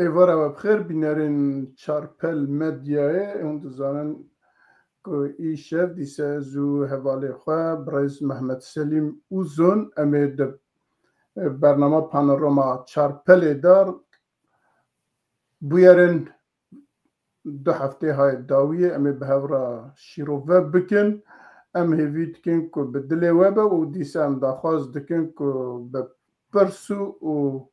ایوارا و بخیر بینرین چارپل مدیای اون دزانن که ای شف دیسه زو حواله خواه برایز محمد سلیم اوزون امید برنامه پانوراما چارپل دار بویرن دو هفته های داویه امید به هورا شیروه بکن ام هیوید کن که به دل وبه و دیسه ام داخواست دکن که به پرسو و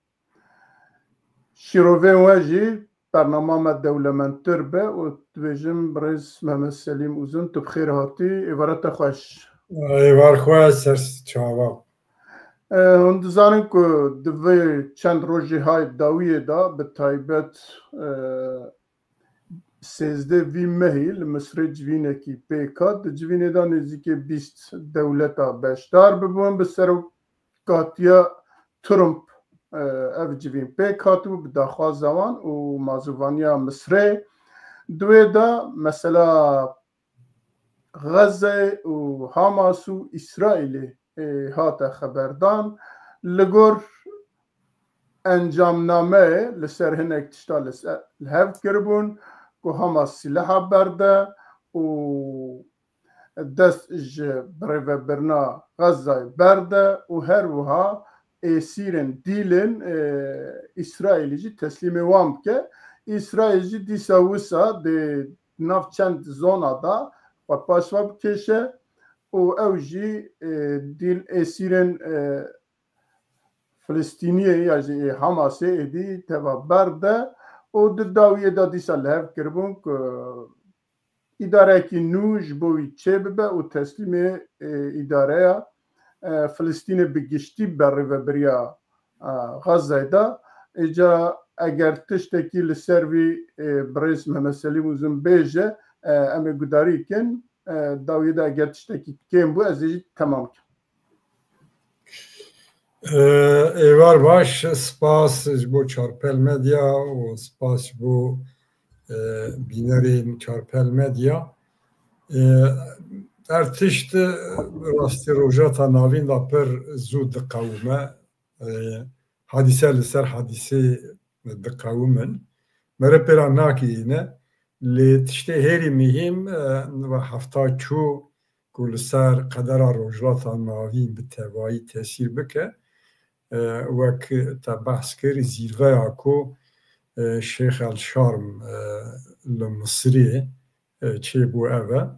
شیروه واجی برنامه ما دولمنتر به و تویجم برایز محمد سلیم اوزون تو بخیر هاتی ایوارت خوش ایوار خوش سرس چاوا هون دزانن که دوی چند روژی های داویه دا به تایبت سیزده وی مهیل مصر جوینه کی پیکات جوینه دا نزدیک 20 دولتا بشدار ببون به سرکاتیا ترمپ اف جوین پیکاتو به داخل زمان و مازوانیا مصر دوی دا مثلا غزه و حماس و اسرائیل هات خبردان لگور انجام نامه لسر هنک تشتال الهف کربون که حماس سلاح برده و دست برای برنا غزه برده و هر وها سیرن دیلن اسرائیلی جی تسلیم وام که اسرائیل جی دیسا وسا ده ناف چند زونا دا و پاسوا بکشه و او جی دیل سیرن فلسطینیه یعنی حماسه ایدی توا برده و داویه دا دیسا لحف کربون که اداره کی نوش بوی چه ببه و تسلیم اداره فلسطین بگشتی بر و بریا غزه دا اجا اگر تشتکی لسروی برایز محمد سلیم اوزون بیجه اما گداری کن داویه دا اگر تشتکی کن بو از ایجی تمام کن ایوار باش سپاس بو چارپل مدیا و سپاس بو بینرین چارپل مدیا در تشت راستی روژاتا ناوین دا پر زود دقاومه حادثه لسر حادثه دقاومن مره پیرا ناکی اینه لی تشت هیری مهم و هفتا چو که لسر قدر روژاتا ناوین به تبایی تاثیر بکه وک تا بحث کری زیرغه اکو شیخ الشارم لمصری چه بو اوه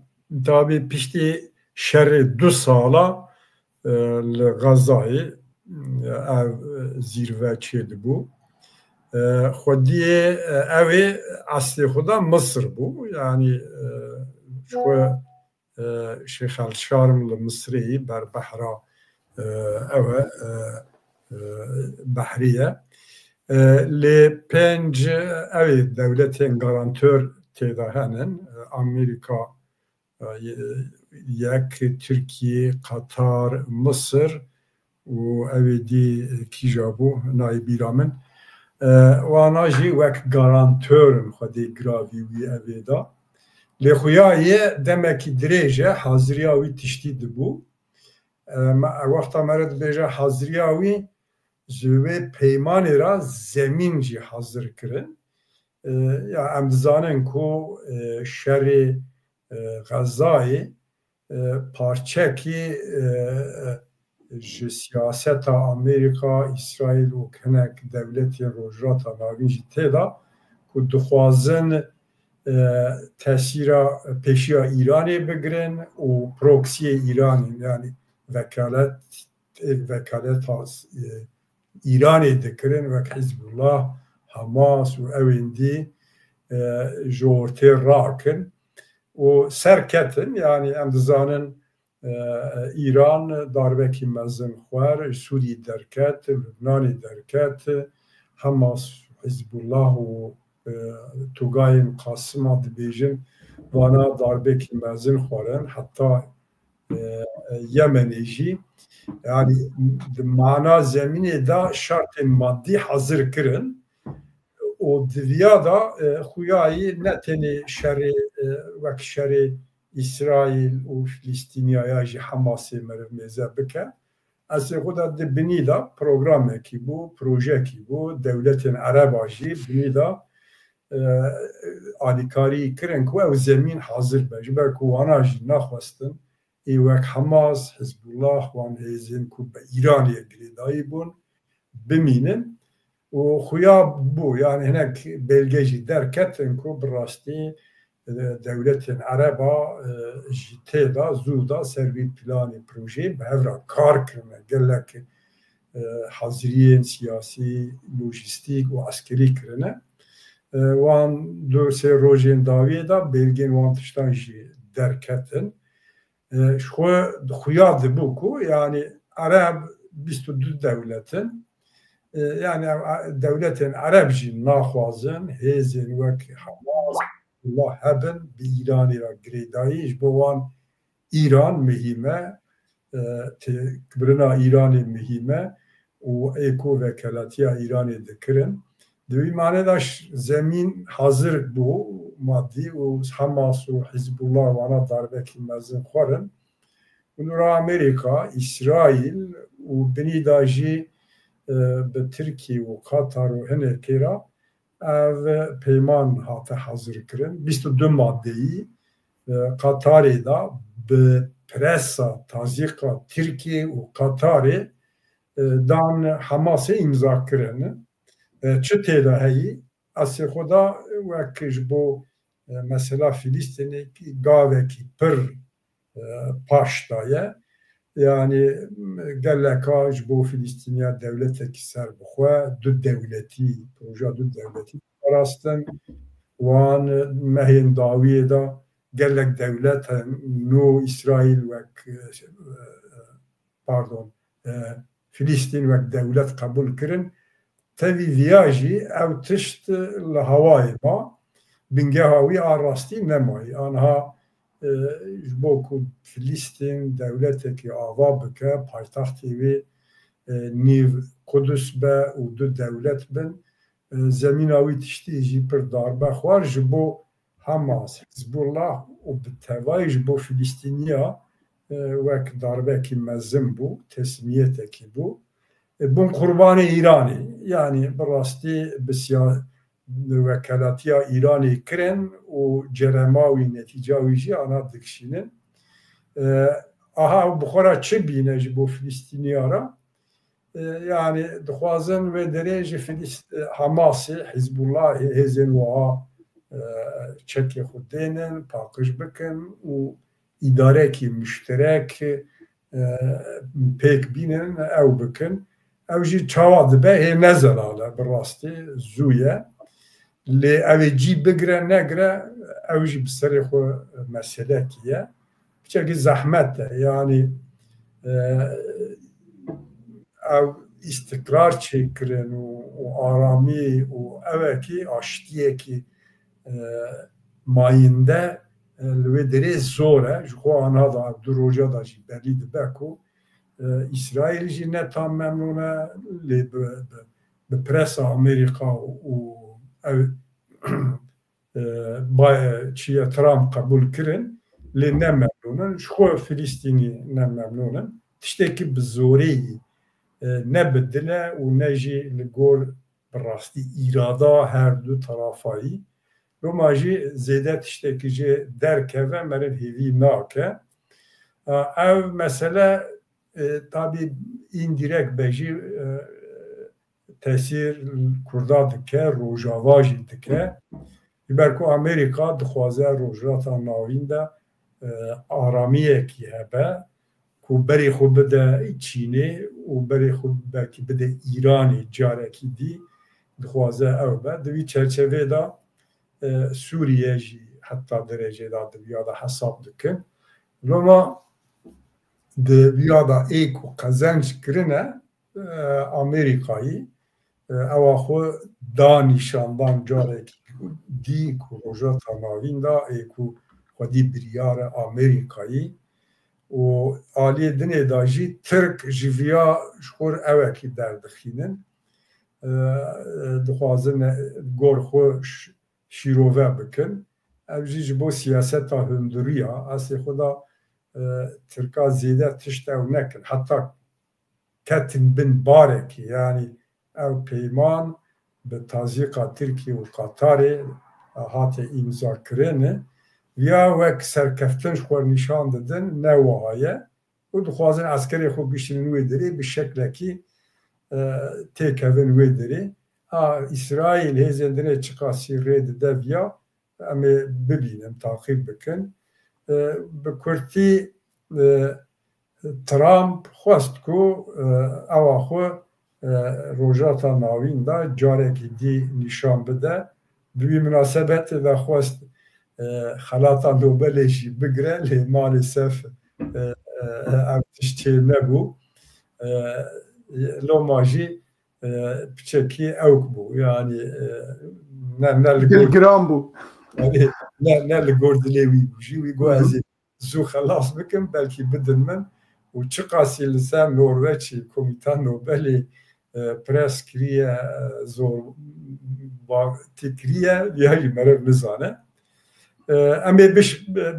تابی پشتی شر 2 سالا لغزای او زیرغه چه بو خودی اوه اصلی خدا مصر بو یعنی شو شیخ الشارم لمصری بر بحرا اوه بحریه لی 5 اوه دولتین گارانتور تیدا هنن امریکا یک ترکیه قطر مصر و اوه دی کیجابو نایبی رامن وانا جی وک گارانتورن خودی گراوی وی اوه دا لی خویایی دمکی دریجه حاضری آوی تشتید بو وقتا مرد بیجه حاضری آوی زوی پیمانی را زمین جی حاضر کرن یا امدزانن کو شر غزای پارچه کی سیاست امریکا اسرائیل و کنک دولتی روجرات ناوین جی تیدا که دخوازن تاثیر پیشی ایرانی بگرن و پروکسی ایرانی یعنی وکالت ایرانی دکرن و حزب الله حماس و اویندی جورتی راکن و سرکتن یعنی امدزانن ایران داربکی مزن خوار سوری درکت لبنانی درکت حماس حزب الله و توگایم قاسم دبیجن وانا داربکی مزن خوارن حتی یمنیجی yani mana zemini da şart maddi hazır kırın o divya da xuyayı neteni şerri vek şerri İsrail u Filistiniyaya ji Hamas'ı mermeze bike اصلا خدا بنی دا پروگرامه کی بو پروژه کی بو دولت عرب آجی بنی دا آلیکاری کرن که او زمین حاضر بشه بر کوانا جی نخواستن ای وک حماس حزب الله وان هیزین که به ایرانی گریدایی بون بمینن و خویا بو یعنی هنک بلگیجی درکتن که براستی دولت عربا جیته دا زودا سروی پلان پروژه به هفرا کار کرنه گلک حاضرین سیاسی لوجستیک و عسکری کرنه وان دو سه روزین داویه دا بلگین وان تشتان جی درکتن خویا دبو کو yani Arap 22 devletin yani devletin Arabci naxwazin hêzên wek Hamas Allah hebin bi İranî ra girêdayî ji bo wan İran mihîme kibirina İranê mihîme û êko vekelatiya İranê dikirin di wî manê da zemîn hazir bû maddî û Hamas û Hizbullah wana darbekî mezin xwarin Nura Amerika, İsrail û binî da jî bi Tirkiye û Qatar û hinekê ra ev peyman hate hazir kirin 22 maddeyî Qatarê da bi presa tazîqa Tirkiye û Qatarê dan Hamasê imza kirin çi têda heyî esê xwe da wek ji bo mesela Filîstînekî gavekî pir paş daye yani geleka ji bo Filîstîniya devletekî ser bixwe du devletî proja du devletî parastin wan mehên dawiyê da gelek devlet nû İsrail wek pardon Filîstîn wek devlet qebûl kirin tevî viya jî ev tişt li hewayê ma bingeha wî a rastî nemayî anha ji bo ku Filîstîn devletekî ava bike paytextê wê nîv Kudüs be û du devlet bin zemîna wî tiştî jî pir darbe xwar ji bo Hamas Hizbullah û bi tevayî ji bo Filîstîniya wek darbekî mezin bû tesliyetekî bû bûn qurbanê Îranê yani bi rastî bi vekelatiya İranê kirin û cerema wî netîca wî jî ana dikişînin aha bi xwe ra çi bîne ji bo Filîstîniya ra yani dixwazin wê derê ji Hamasê Hizbullahê hêzên wiha çekê xwe dênin paqij bikin û îdarekî müşterek pêk bînin ew bikin ew jî çawa dibe hê nezelale bi rastî zû ye lê ew ê cî bigire negire ew jî bi serê xwe meselekî ye biçekî zehmet e yani ew îstikrar çêkirin û aramî û evekî aştiyekî mayînde li wê derê zor e ji xwe aniha da du roja da jî belî dibe ku İsrail jî ne tam memnûn e lê bi presa Amerîka û ew çiye Trump qebûl kirin lê ne memnûnin ji xwe Filîstînî ne memnûnin tiştekî bi zoreyî ne bi dile û ne jî li gor bi rastî îrada her du tarafayî Roma jî zêde tiştekî jê derkeve meriv hêvî nake ev mesele tabii indirek bejî tesîr Kurda dike rojava jî dike ber ku Amerîka dixwaze rojhilata navîn de aramiyekî hebe ku berê xwe bide Çînê û berê xwe belkî bide İranê carekî dî dixwaze ew be di vî çerçevê da Sûriye jî heta derecê da diviya da hesab dikin Roma di vîya da êk û qezenc kirine Amerîkayî ewa xwe da nîşandan carekî dî ku rojhilata navîn da êk û xwedî biryara Amerîkayî û aliyê dinê da jî Tirk ji vîya ji xwe evekî derdixînin dixwazin gor xwe şîrove bikin ev jî ji bo siyaseta hinduriya esê xwe da Tirka zêde tişt ew nekin heta كتن بن بارك يعني او پیمان به تازیقا ترکیه و قطر هات امضا کرنه یا وک سرکفتن خور نشان دادن نوعایه و دخوازن عسکری خود بیشترین وی داری به شکل کی تیکوین وی داری İsrail hezendine çıkası red devya ama bibinem takip bikin bi Kurti Trump xwest ku ewa xwe rojata navîn da carekî dî nîşan bide bi wî münasebetê de xwest xelata Nobelê jî bigire lê malesef ev tiştê nebû loma jî piçekî ewk bû yani Gram bû ne li gor dilê wî bû jî wî got ez ê zû xelas bikim belkî bidin min û çi qasî li ser Norveçî Komîta Nobelê pres kiriye zorbakî kiriye ya jî merev nizane em ê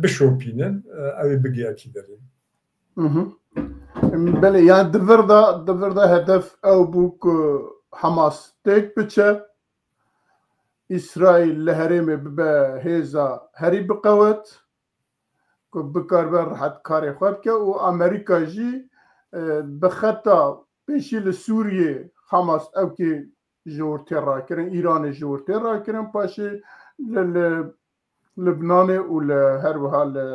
bişopînin ew ê bigiyekî derê. Belê yani divir da hedef ew bû ku Hamas têk biçe İsrail li herêmê bibe hêza herî biqewet ku bikarbe rihetkarê xwe bike û Amerîka jî bi xeta pêşî li Sûriyê Hamas ewkê ji wir tê rakirin Îranê ji wir tê rakirin paşê li Libnanê û li her wiha li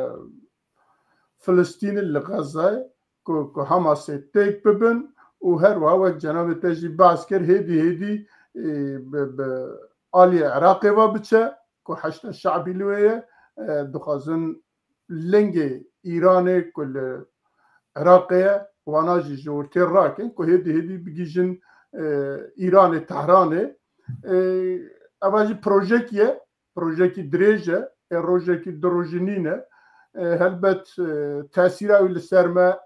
Filistînê li Gazayê ku Hamasê têk bibin û her wiha wek cenabê te jî behs kir hêdî bi aliyê Iraqê ve biçe ku heşta şeعbî li wê ye dixwazin lengê Îranê ku li Iraqê ye wana jî ji wir tê rakin ku hêdî bigîjin Îranê Tehranê ev jî projekî ye projekî dirêj e rojekî dirojinîn e helbet tesîra wî li ser me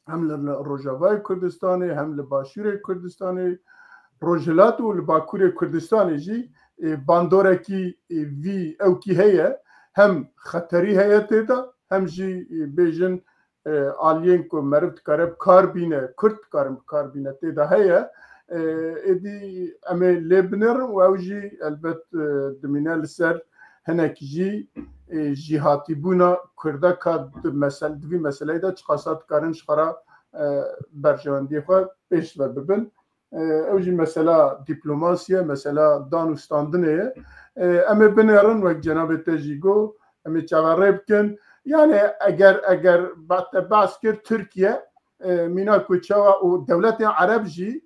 hem li Rojavayê Kurdistanê hem li Başûrê Kurdistanê Rojhilat û li Bakurê Kurdistanê jî bandorekî vî ewkî heye hem xeterî heye têda hem jî bêjin aliyên ku meriv dikare kar bîne Kurd dikarin kar bîne têda heye êdî em ê lê binirin û ew jî elbet dimîne li ser hinek jî jîhatîbûna Kurdeka di vî meseleyê de çi qasa dikarin ji xwe berjewendiyê xwe pêş ve bibin ew jî mesela dîplomasiye mesela dan û standinê ye em ê binêrin wek cenabê te jî got em ê çaverê bikin yani eger te behs kir Tirkiye mîna ku çawa û dewletên Ereb jî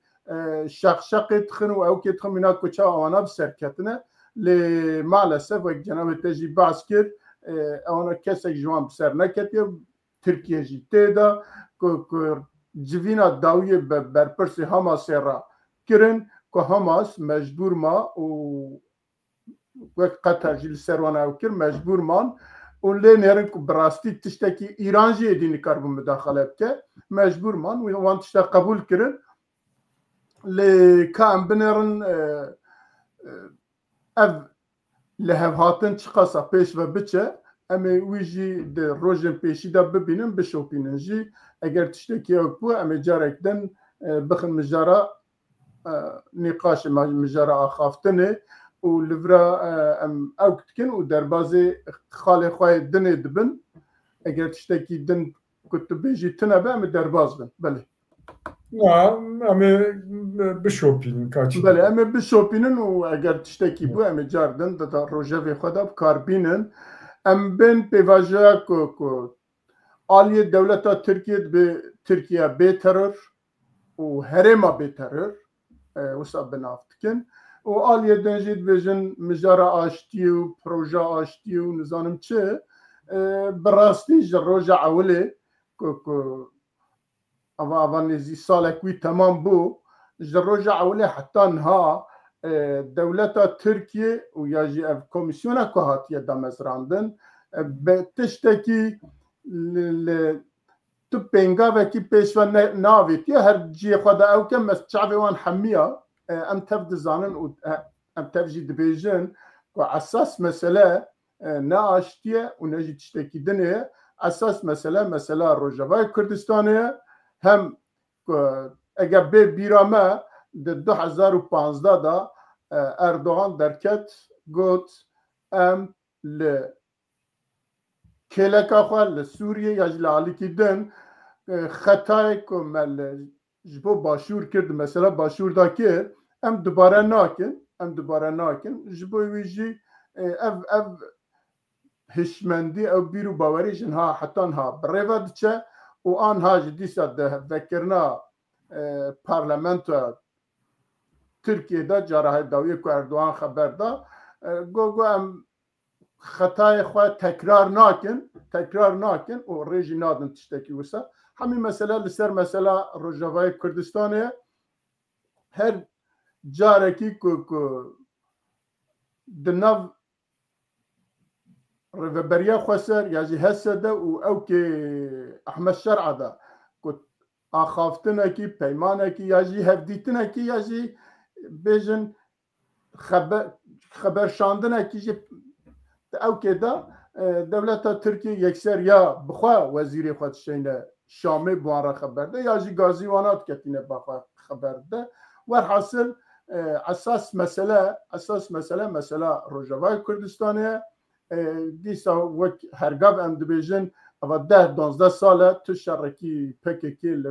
şeqşeqê dixin û ewkê dixin mîna ku çawa wana bi serketine lê malesef wek cenabê te jî behs kir ewana kesek ji wan bi ser neketiye Tirkiye jî têda ku civîna dawiyê berpirsê Hamasê ra kirin ku Hamas mecbûr ma û wek Qeter jî li ser wan ew kir mecbûr man û lê nêrin ku bi rastî tiştekî Îran jî êdî nikarbû midaxele bike mecbûr man û wan tişte qebûl kirin lê ka em binêrin ev li hevhatin çi qasa pêş ve biçe em ê wî jî di rojên pêşî de bibînin bişopînin jî eger tiştekî ew bû em ê carek din bixin mijara nîqaşê mijara axaftinê û li vir em ewk dikin û derbasê xalê xwe dinê dibin eger tiştekî din ku tu bêjî tune be em ê derbas bin belê em ê bişopînin belê em ê bişopînin û eger tiştekî bû em ê car din di rojevê xwe de bikarbînin em bên pêvajoya ku aliyê dewleta Tirkiye dibe Tirkiye bê teror û herêma bê teror wisa binav dikin û aliyê din jî dibêjin mijara aştiyê û proje aştiyê û nizanim çi bi rastî ji roja ewilê ku ava nêzî salek wî temam bû ji roja ewilê heta niha dewleta Tirkiye û ya jî ev komîsyona ku hatiye damezrandin bi tiştekî tu pêngavekî pêşve navêtiye her ciyê xwe de ew ke çavê wan hemiya em tev dizanin û em tev jî dibêjin ku esas mesele ne aştiye û ne jî tiştekî dinê ye esas mesele mesela Rojavayê Kurdistanê ye hem اگر به بیرامه در 2015 دا اردوغان درکت گوت ام ل کلکا خواه لسوریه یا جلالی کی دن خطای که مل جبو باشور کرد مثلا باشور دا کرد ام دوباره ناکن جبو ویجی اف هشمندی او بیرو باوری جنها حتی ها بریوه دچه و آنها جدیسا ده وکرنا پارلمنت ترکیه دا جاره داویه که اردوغان خبر دا گو ام خطای خواه تکرار ناکن و ریجی نادن تشتکی وسا همین مسئله لسر مسئله روجاوای کردستانه هر جارکی که دنو رفبریا خواسر یاجی هسته و او که احمد شرع دا که آخافتنه کی پیمانه کی یاجی هفدیتنه کی یاجی بیجن خبر شاندنه کی او که دا دولت ترکیه یکسر یا بخواه وزیر خود شینه شامه بوان خبر ده یا جی گازیوانات کتینه بخواه خبر ده ورحاصل اساس مسئله روجاوای کردستانه دیسا وک هرگاب ام دبیجن و 10-12 ساله تو شرکی پککی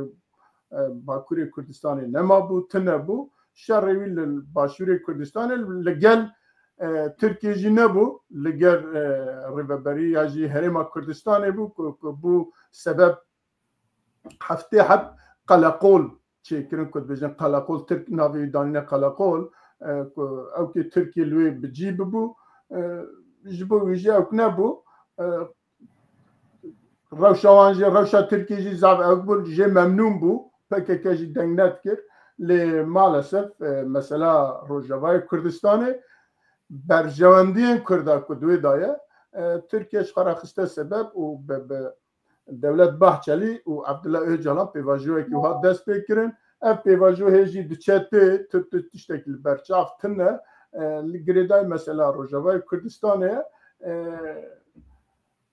باکوری کردستانی نما بو تنه بو شرعی لباشوری کردستانی لگل ترکیه جی نبو لگر ریوبری یا جی هرما کردستانی بو که بو سبب هفته حب قلقول چه کرن کد بجن قلقول ترک ناوی دانین قلقول او که ترکیه لوی بجیب بو جبو ویجی او نبو روشا ترکیه جی زاو او بو جی ممنون بو پکه جی دنگ نت کر لی مالسف مثلا روجاوای کردستانی برجواندی کرده که دوی دایه ترکیه شخارا خسته سبب و به دولت بحچلی و عبدالله اوجالان پیواجوه که ها دست بکرن اف پیواجوه جی دوچته تشتکل برچاف تنه لگریدای مثلا روجاوای کردستانه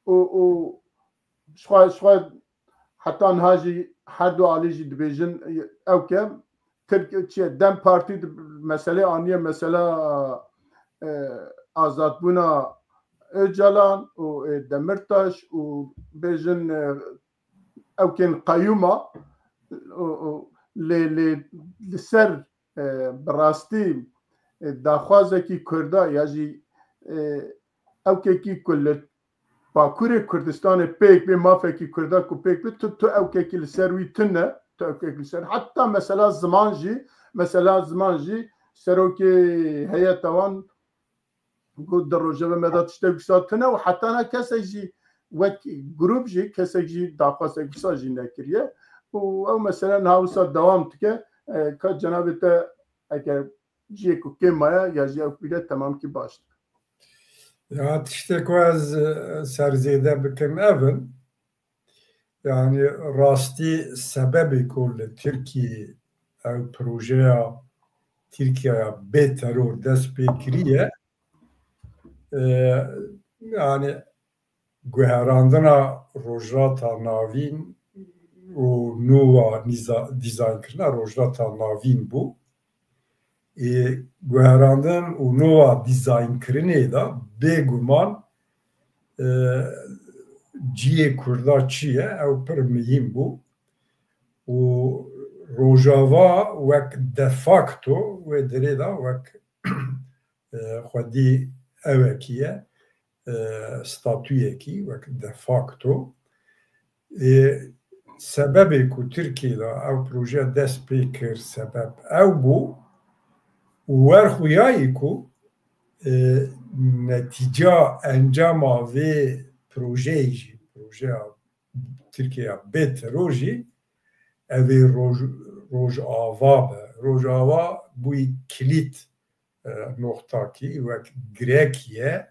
و شخواه حتی انها جی هر دو آلی جی دبیجن او که ترکیه دم پارتی مسئله آنیه مثلا آزاد بونا اجالان و دمرتاش و بیجن او کن قیوما لسر براستی داخوازه کی کرده یا جی او که کل باکور کردستان پیک به مافه کی کرده که پیک به تو او که لسر وی تنه تو او که لسر حتی مثلا زمان جی سرو که هیتوان گود در روجه مداد تشتغل ساتنه و حتی نه کسی جی وک گروپ جی کسی جی داخواست کسا جی نکریه و او مثلا هاوسا دوام تکه که جناب تا اگر جی کو که مایا یا جی او بیده تمام کی باشد یا تشتكو از سرزیده بکن اول yani rasti sebebi kol Türkiye ev projeye Türkiye'ye be terör dest pekiriye yani guherandına rojrata navin و نوع دیزاین کردن روجرات ناوین بو گوهراندن و نوع دیزاین کردنه دا بگومان جیه کرده چیه او پر مهم بو و روجاوا وک دفاکتو و دره دا وک خودی اوکیه ستاتویه کی وک دفاکتو سببی که ترکیه دا او پروژه دست پیکر سبب او بو ورخویایی که نتیجه انجام و پروژه ترکیه بیت روژی اوی روژ آوا بوی کلیت نقطه کی وک گریکیه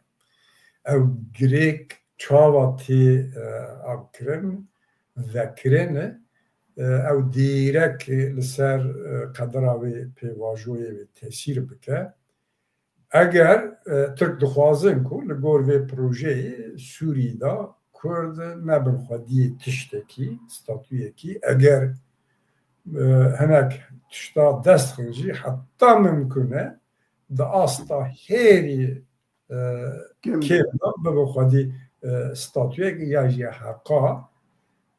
او گریک چاواتی ابکرن ذکرینه او دیرک لسر قدراوی پیواجوی و تاثیر بکه اگر ترک دخوازن که لگور و پروژه سوری دا کرد نبن خودی تشتکی ستاتویه کی اگر هناك تشتا دست خنجي حتى ممكنه دا أستا هيري كيما ببخدي ستاتويك ياجي حقا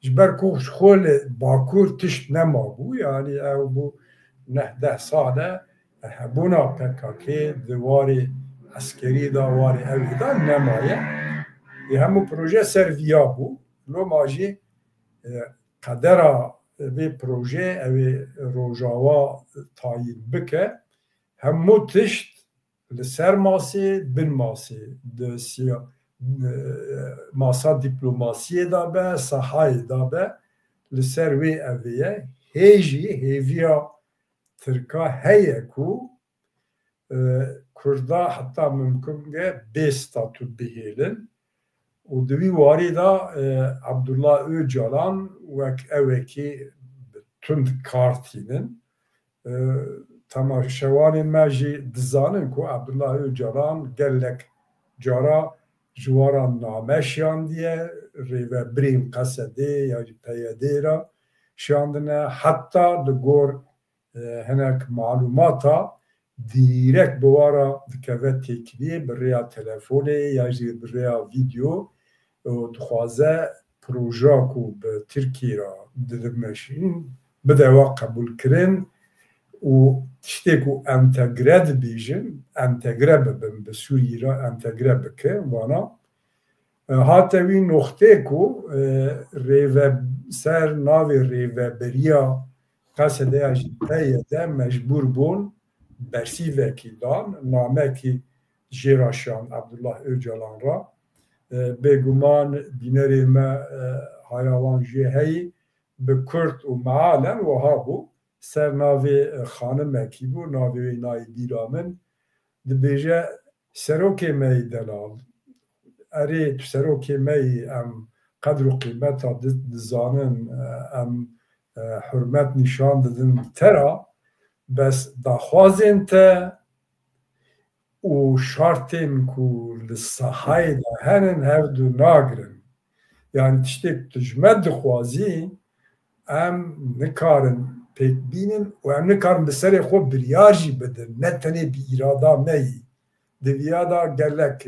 جبر كوش خول باكور تشت نما بو يعني او بو 19 ساله هبونا PKK دواري عسكري دا واري اوي دا نمايه همو پروژه سرویا بو لو ماجي قدرا به پروژه اوی روجاوا تایید بکه همو تشت لسر ماسه بن ماسه ماسا دیپلوماسی دابه صحای دابه لسر وی اویه هیجی هیویا ترکا هیه کو کردا حتی ممکن به ستاتو بهیلن و دوی واری دا عبدالله اوجالان وک اوکی تند کارتینن تماشوان ماجی دزانن کو عبدالله اوجالان گلک جارا جواران نامشیان دیه ریوه بریم قصده یا پیاده را شاندنه حتی دگور هنک معلوماتا دیرک بوارا دکوه تکنی بریا تلفونه یا بریا ویدیو دخوازه پروژه کو به ترکیه را ددمشین بده و قبول کرن و تشتی کو انتگره بیجن انتگره ببن به سوریه را انتگره بکه وانا حتی وی نقطه کو ریوه سر ناوی ریوه بریا قصده اجتایه ده مجبور بون برسی وکیلان نامه کی جیراشان عبدالله اوجالان را به گمان بینری ما حیوان جهی به کرد و معالم و ها بو سر ناوی خانم کی بو ناوی نای بیرامن دبیجه سروکی می دلال اری تو سروکی می ام قدر و قیمت دزانن ام حرمت نشان دادن ترا بس دخوازن تا و شرطن کو لصحای دا هنن هفدو ناگرن yani tiştek tujmed dixwazî em nikarin pêk bînin û em nikarin bi serê xwe biryar jî bidin ne tenê bi îrada me yî di vîya da gelek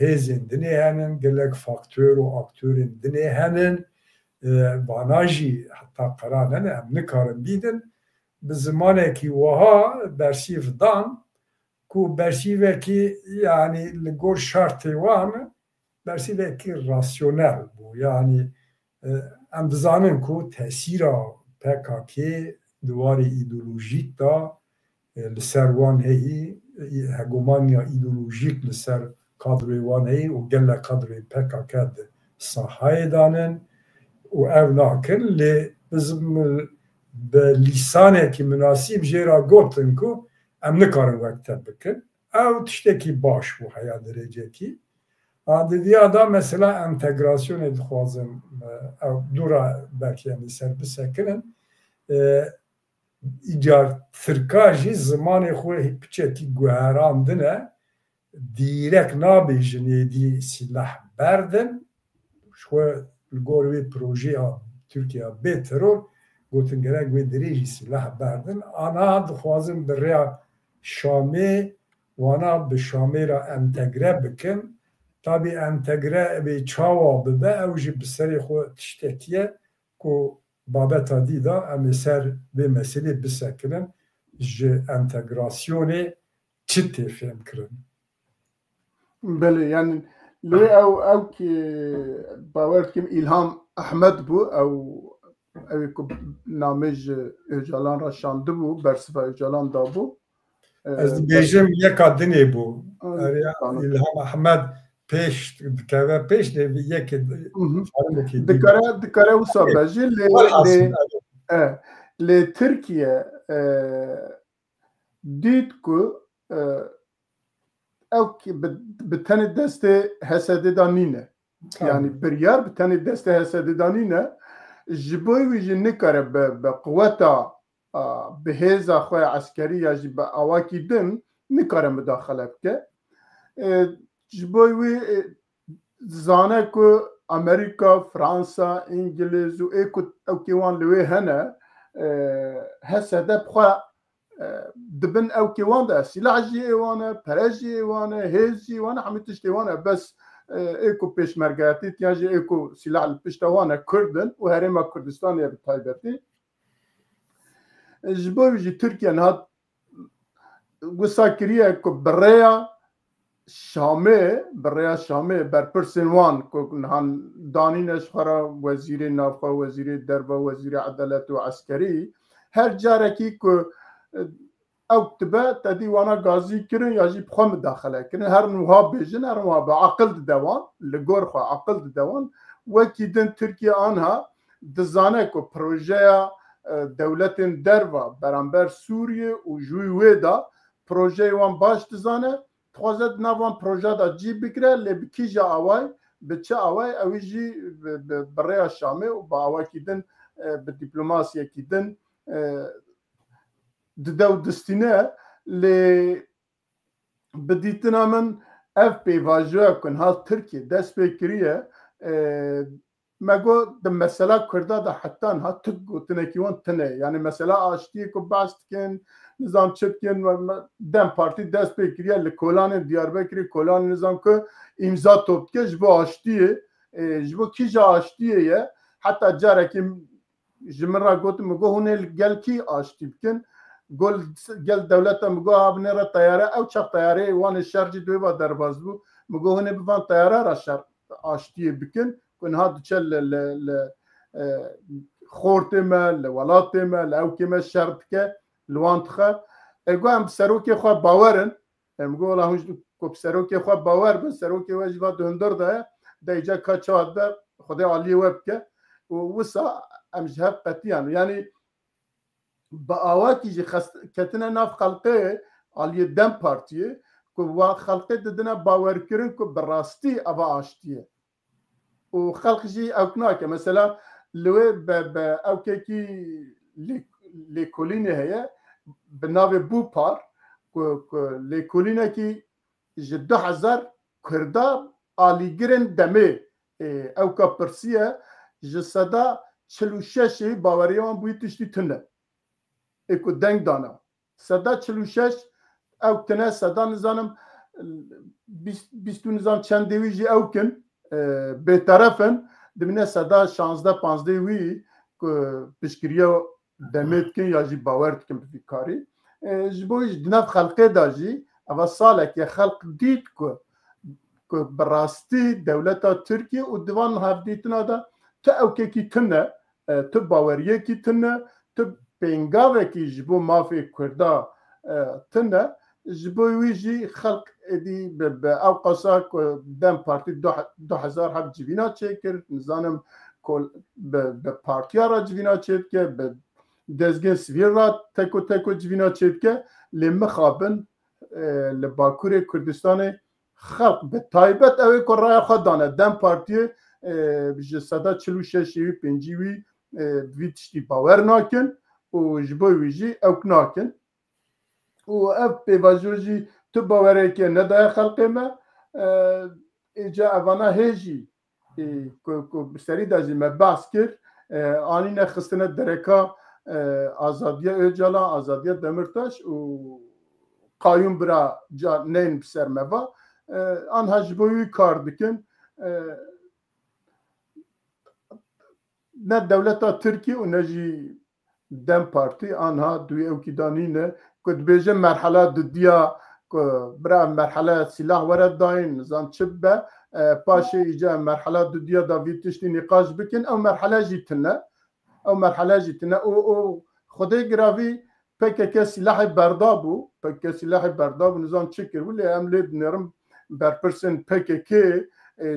hêzên dinê henin gelek faktör û aktörên dinê henin vana jî heta qeran hene em nikarin bînin bi zimanekî wiha bersîv dan ku bersîvekî yani li gor şartê wan bersîvekî rasyonel bû yani em dizanin ku tesîra PKK di warê îdeolojîk da li ser wan heyî hegomanya îdeolojîk li ser kadroyê wan heyî û gelek kadroyê PKK di sahayê danin û ev nakin lê bizim bi lîsanekî münasîb jê ra gotin ku em nikarin wek te bikin ew tiştekî baş bû heya derecekî di vîya da mesela entegrasyonê dixwazin ew dûra belkî em li ser bisekinin îcar Tirka jî zimanê xwe piçekî guherandine dîrek nabêjin êdî sîlah berdin xwe li gor wê projeya Tirkiya bê teror gotin gerek wê derê jî sîlah berdin ana dixwazin bi rêya Şamê wana bi Şamê ra entegre bikin tabi entegre bê çawa bibe ew jî bi serê xwe tiştekî ye ku babeta dî da em ê ser vê meselê bisekinin ji entegrasyonê çi tê fêm kirin بله yani lê ew ki bawer dikim İlham Ehmed bû ew ku namê ji Öcalan ra şandibû bersiva Öcalan dabû ez dibêjim yeka dinê bû İlham Ehmed pêş dikeve pêş lê yekê dikare wisa bejî lê Tirkiye dît ku ew bi tenê destê Hesedê da nîne yani biryar bi tenê destê Hesedê da nîne ji bo wî jî nikare bi quweta bi hêza xwe eskerî ya jî bi awakî din nikare midaxele bike ji bo wî zane ku Amerika, Fransa, İngiliz û ew kê wan li wê hene هسه بخوا دبن او كيوان ده سلاح جي ايوانه پرش جي ايوانه هيز جي ايوانه همه تشت ايوانه بس ايكو پیش مرگاتی تیاجی ايكو سلاح الپشت ايوانه كردن و هرما كردستان يا بتايبتي جبوي جي تركيا نهاد وساكريه كو بريا شامي بر پرسنوان كو نهان دانينش خرا وزير نافع وزير دربه وزير عدالت و عسكري هر جاركي كو او تبا تدي وانا غازي كرن ياجي بخو مداخله كرن هر نوها بيجن هر نوها بعقل دوان لغور خو عقل دوان وكيدن تركيا انها دزانه كو بروجيا دولت دربه برانبر سوريا و جويدا بروجي وان باش دزانه توازد نوان پروژه دا جی بکره لبکی جا آوای بچه آوای اوی جی برای شامه و با آوای کیدن به دیپلوماسیه کیدن دو دستینه لی بدیتنا من اف پیواجوه کن حال ترکیه دست بکریه مگو د مسئله کرده دا حتی ها تگو تنکیوان تنه یعنی مسئله آشتیه که باست کن نظام چتکن و دم پارتی دست بکریه لکولان دیاربکری کولان نظام که امضا توپ که جبو آشتیه جبو کی جا آشتیه یه حتی جاره که جمن را گوتم مگو هونه گل کی آشتی بکن گل دولت مگو آبنه را طیاره او چپ طیاره وان شرجی دوی با درباز بو مگو هونه بوان طیاره را شر آشتیه بکن کنها دوچل خورت ما لولات ما لأوكي شرط که لوانتخه اگو هم سروکی خواه باورن امگو والله هنج کو سروکی خواه باور بس سروکی وجبا دهندر ده دیجا کچاد به خدا عالی وب که و وسا امجهب قطیان یعنی با آواتی جی کتنه ناف خلقه عالی دم پارتیه که و خلقه ددنه باور کرن که براستی اوا آشتیه و خلق جي اوكناك مثلا لو اوكي ليكوليني هي بناوي بوبار ليكوليني كي جدو حزار كردا آليگرن دمي اوكا برسيه جسدا چلوشش باوريان بوي تشتي تنه اكو دنگ دانا سدا چلوشش او تنه سدا نظام بیستو نظام چند دوی جي اوكن بطرفن دمینه صدا 16-15 وی که پشکریه دمید کن یا جی باورد کن بفکاری جبویش دنف خلقه دا جی اول ساله که خلق دید که براستی دولتا ترکیه و دوان هفدیتنا دا تا اوکی کی تنه تا باوریه کی تنه تا پینگاوه کی جبو مافی کرده تنه جبوی جی خلق ادی به اوقاسا دم پارتی 2007 جوینا چه کرد نظام کل به پارتیا را جوینا چه که به دزگین سویر را تکو جوینا چه که لمخابن لباکور کردستان خلق به تایبت اوی که رای خود دانه دم پارتی بجه صدا 46 وی ویتشتی باور ناکن و جبوی جی اوک ناکن و اف پیواجوجی تو باوره که ندای خلقه ما ایجا اوانا هیجی که بسری دازی ما بحث کرد آنی نخستنه درکا آزادی اوجالا آزادی دمرتاش و قایون برا جا نین بسر موا آنها جبوی کار دکن نه دولتا ترکی و نجی دم پارتی آنها دوی اوکی دانینه که بیجه مرحله دیا برا مرحله سلاح ورد داین نظام چبه پاشه ایجا مرحله دیا داوی تشتی نقاش بکن او مرحله جیتنه او خدای گراوی پکه سلاح بردابو نظام چکر ولی املی بنرم برپرسن پکه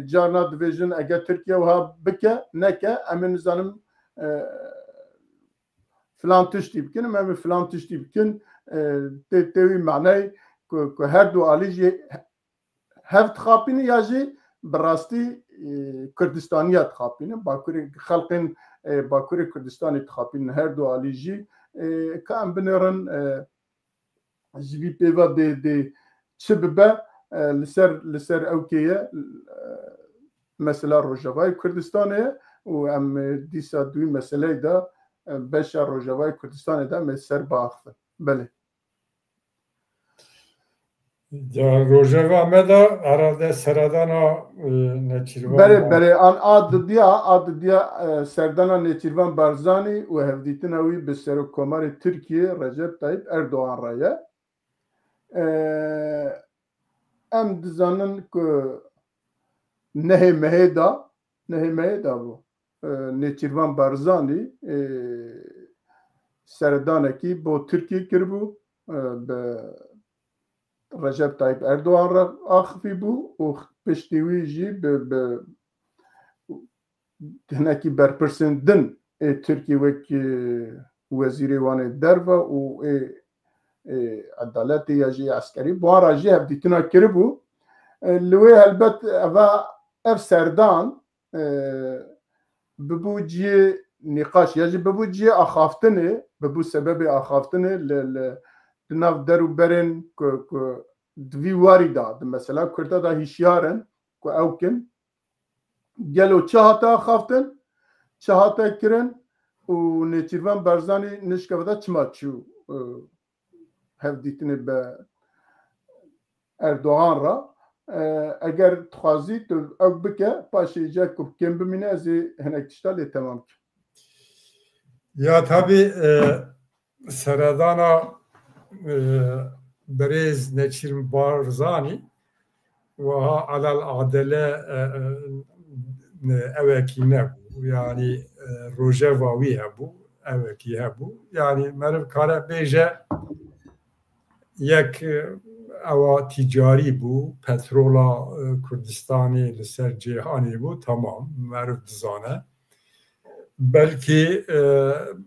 جانا دویژن اگه ترکیه وها بکه نکه امن نظام فلان تشتی بکن امن فلان تشتی بکن تیوی معنی که هر دو آلیجی هفت خاپینه یا جی براستی کردستانیت خاپینه باکوری خلقین باکوری کردستانی خاپینه هر دو آلیجی که ام بنرن جوی پیوا دی چه ببه لسر اوکیه مثلا روژاوای کردستانه و ام دیسا دوی مسئله دا بشر روجاوای کردستان ده مسر باخته بله روجاوا مدا اراده سردانا نچیروان بله آن عاد دیا سردانا نچیروان بارزانی و هفدیتنا وی به سرکومار ترکیه رجب طیب اردوغان رایه ام دزانن که نهی مهدا بو نچیروان بارزانی سردانکی با ترکیه کربو به رجب طیب اردوغان را آخفی بو و پشتیوی جی به هناکی برپرسندن ترکیه وکی وزیری وان دروا و عدالت یا جی عسکری بوان راجی هفدیتنا کربو لوی البت اف سردان ببو جی نقاش یا جی ببو جی آخافتنه ببو سبب آخافتنه ناف درو برن که دوی واری داد مثلا کرده دا هیشیارن که اوکن گلو چه هاتا آخافتن چه هاتا کرن و نیچیروان برزانی نشکه بدا چما چو هفدیتنه به اردوغان را اگر تخوازی تو او بکه پاشه ایجا کب کم بمینه از هنک تشتالی تمام که یا tabi سردانا برز نچیرم بارزانی و على العدله اوکی نبو yani روجاوی هبو اوکی هبو yani مرف کاره بیجه یک او تجاری بو پترولا کردستانی لسر جهانی بو tamam مرف دزانه belki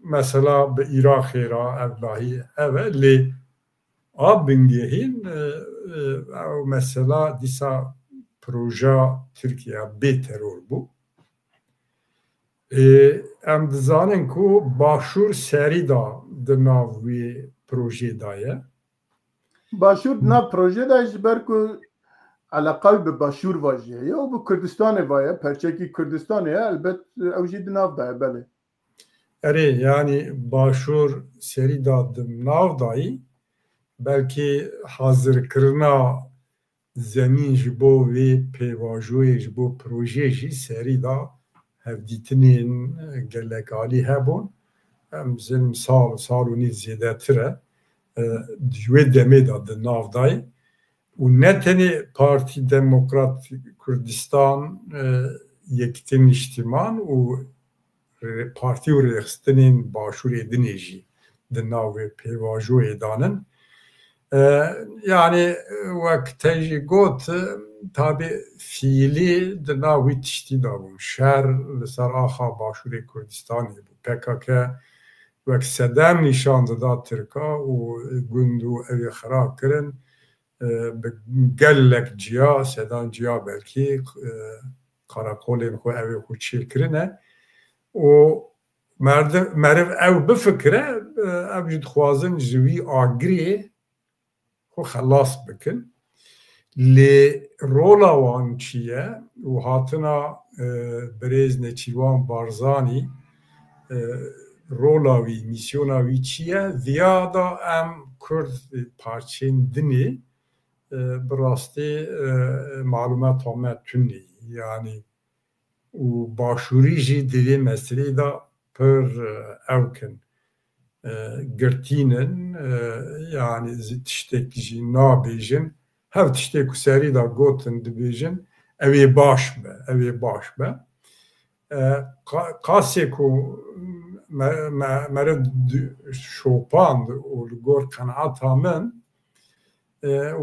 mesela به عراق را evlahi evet li abingehin mesela disa proje Türkiye be terör bu em dizanin ku başur seri da de navi proje daye başur na proje da jber ku علاقه به باشور واجیه یا به کردستان وایه پرچکی کردستانه البته اوجی دناف دایه بله اره yani başur seri da de nav dayi belki hazır kırına zemin ji bo ve pevajoye ji bo proje ji seri da hevditinin gelekali hebon em zin saluni ziyadetire diye deme da de nav dayi و نتنی پارتی دموکرات کردستان یکتن اجتماع و پارتی و رخستنین باشور edinیجی دناوی پیواجو ایدانن yani وقتی گوت tabi fiili دناوی تشتی دابون شهر لسر آخا باشور کردستانی bu PKK وقت سدم نشان دا ترکا و گندو اوی خراب کرن gelek ciya sedan ciya belki karakolên xwe ew xwe çêkirine û meriv ew bifikire ew jî dixwazin ji wî agirê xwe xelas bikin lê rola wan çi ye û hatina Birêz Neçîrvan Barzanî rola wî mîsyona wî çi ye viya da em Kurd parçên dinê براستی معلومات همه تونی یعنی و باشوری جی دیوی مسئله دا پر اوکن گرتینن yani tiştek jî nabêjin hev tiştek ku serî da gotin dibêjin ew ê baş be ew ê baş be qasê ku mere şopand û li gor qenaeta min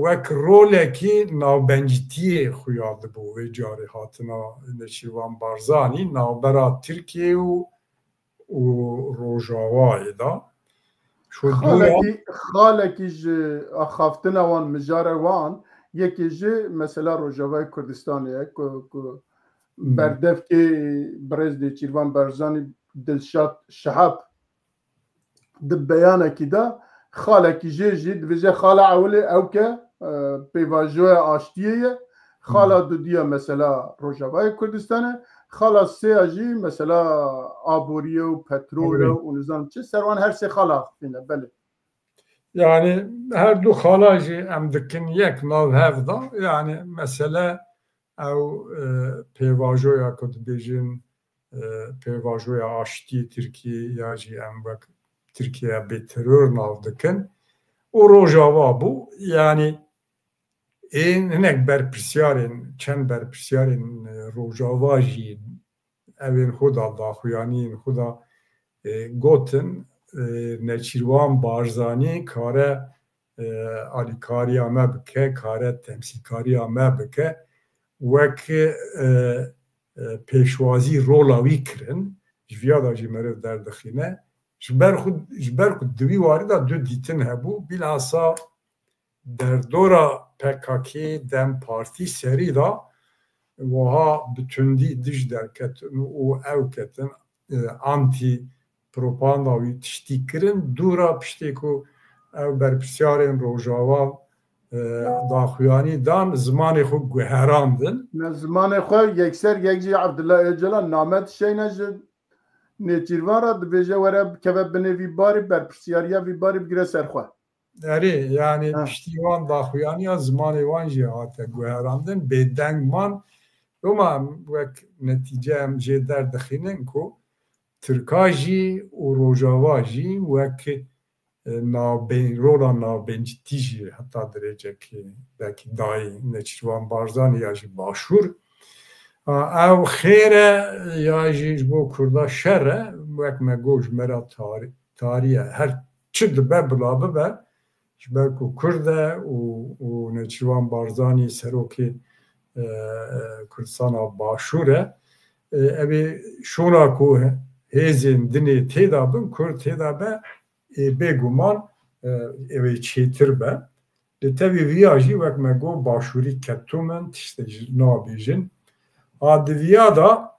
wek rolekî navbencîtiyê xuya dibû wê carî hatina Neçîrvan Barzanî navbera Tirkiye û Rojavayê da xalekî ji axaftina wan mijara wan yekê jî mesela Rojavayê Kurdistanê ye ku berdevkê Birêz Neçîrvan Barzanî Dilşad Şihab di beyanekî da xalekî jê jî dibêje xala ewlê ew ke pêvajoya aştiyê ye خالا دو دیا مثلا روجاوای کردستان خالا سه اجی مثلا آبوریه و پترول و نظام چه سروان هر سه خالا فينا بله يعني هر دو خالاجي ام دكن يك ناو هفدا يعني مثلا او پیواجویا کد بیجن پیواجویا آشتی ترکیه یا جی ام وک ترکیه به ترور ناو دکن و روجاوا بو يعني این هنک برپرسیارین چند برپرسیارین روجاوا جی اوین خدا داخویانین خدا گوتن نچیروان بارزانی کاره آلیکاری آمه بکه کاره تمثیلکاری آمه بکه وک پیشوازی رولاوی کرن جویا دا جی مرو در دخینه جبر خود دوی وارده دو دیتن هبو bilhassa در دورا PKK dem parti seri da وها بتوندی دش درکتن و او کتن anti propaganda وی تشتی کرن دورا پشتی کو او برپرسیارین روجاوا داخویانی دان زمان خود گوهراندن زمان خود یکسر یک جی عبدالله اجلال نامت شی نجد نیچیروان را دبیجه وره که بنوی باری برپرسیاریا وی باری بگیره سرخواه اره yani piştivan daxuyani ya zmanê wan jî hate guherandin bêdengman ama wek netice em jê derdixînin ku Tirka jî û Rojava jî wek rola navbencîtî jî heta derecekê belkî dayê Neçîrvan Barzanî ya jî başûr ew xêr e ya jî ji bo Kurda şer e wek me got ji me ra tarî her çi dibe bila bibe ji ber ku Kurd e û Neçîrvan Barzanî serokê Kurdistana başûr e evê şona ku hêzên dinê têda bin Kurd têda be bêguman evê çêtir be li tevî viya jî wek me got başûrî ketûmin tiştê jî nabêjin a diviya da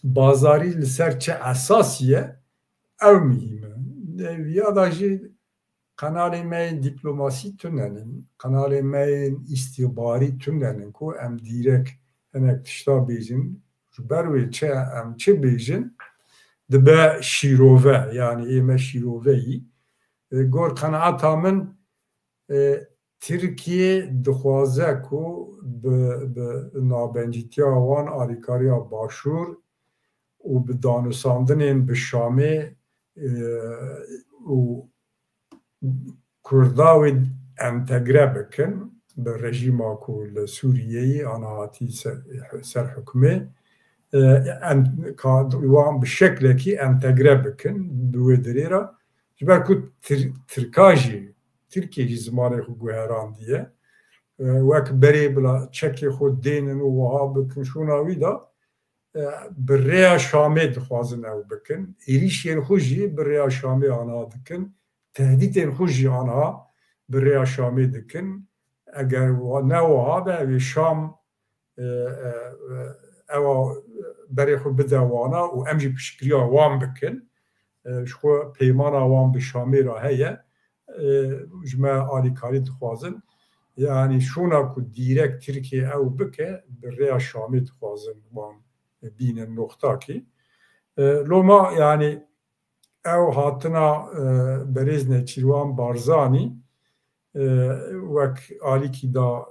bazarî li ser çi esasî ye ew mihîm e viya da jî kanalê me yên dîplomasî tunenin kanalê me yên îstîxbarî tunenin ku em dîrek hinek tişta bêjin ji ber wê çi em çi bêjin dibe şîrove yani ême şîroveyî gor qenaeta min Tirkiye dixwaze ku bi nabencîtiya wan alîkariya başûr û bi danûsandinên bi Şamê û Kurda wê entegre bikin bi rejîma ku li Sûriyeyê ana hatî ser hikûmê wan bi şeklekî entegre bikin bi wê dirê ra ji ber ku Tirka jî Tirkiye jî zimanê xwe guherandiye wek berê bila çekê xwe dênin û wiha bikin şûna wî da bi rêya Şamê dixwazin ew bikin êrişên xwe jî bi rêya Şamê aniha dikin tehdîtên xwe jî aniha bi rêya Şamê dikin eger ne wiha be evê Şam ewa berê xwe bide wana û em jî piştgiriya wan bikin ji xwe peymana wan bi Şamê ra heye ji me alîkarî dixwazin yani şûna ku dîrek Tirkiye ew bike bi rêya Şamê dixwazin wan bînin noxtakî loma yani ew hatina berêz Neçîrvan Barzanî wek alîkî da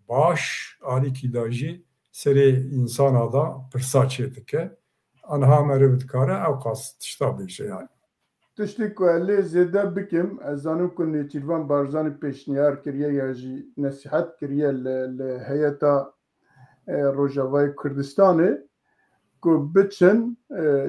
baş alîkî da jî serê însana da pirsa çê dike aniha me rê dikare ew qas tişta bêje yani tiştê ku lê zêde bikim ez zanim ku Neçîrvan Barzanî pêşniyar kiriye ya jî nesîhet kiriye li heyeta Rojavayê Kurdistanê ku biçin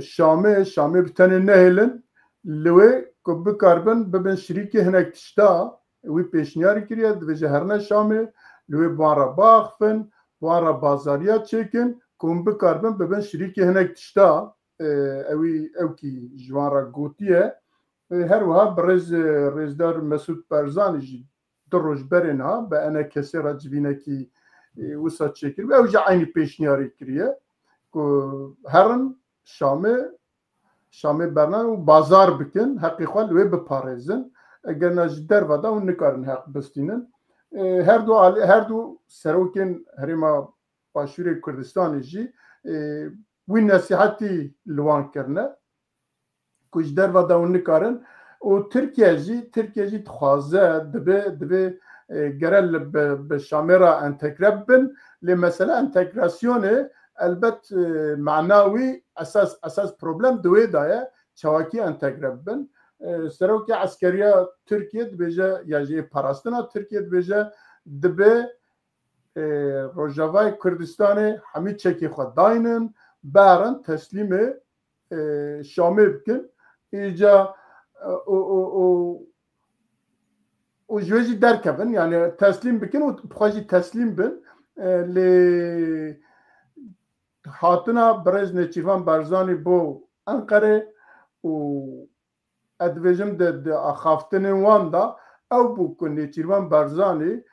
Şamê bi tenê nehêlin li wê ku bikarbin bibin şirîkê hinek tişta wî pêşniyarî kiriye dibêje her ne Şamê li wê wan ra biaxivin wan ra bazariya çêkin ku hûn bikarbin bibin şirîkê hinek tişta evkî ji wan ra gotiye her wiha bi rêzdar Mesûd Barzanî jî du roj berên ha bi ene kesê ra civînekî wisa çêkir ew jî aynî pêşniyarî kiriye ku herin Şamê bernan û bazar bikin heqê xwe li wê biparêzin eger ne ji derve de hûn nikarin heq bistînin her du serokên Herêma Başûrê Kurdistanê jî wî nesîhetî li wan kirine ku ji derve de hûn nikarin û Tirkiye jî dixwaze dibe gerek bi Şamêra entegre bibin lê mesela entegrasyonê elbet mena wî esas problem di wê de ye çawakî entegre bibin. Serokê Eskeriya Tirkiye dibêje ya jî parastina Tirkiye dibêje dibe Rojavayê Kurdistanê hemî çekê xwe dayînin berin teslîmê Şamê bikin îca û ji wê jî derkevin yani teslîm bikin û xwe jî teslîm bin lê hatina Birêz Nêçîrvan Barzanî bo Enqerê û ez dibêjim di axaftinên wan da ew bû ku Nêçîrvan Barzanî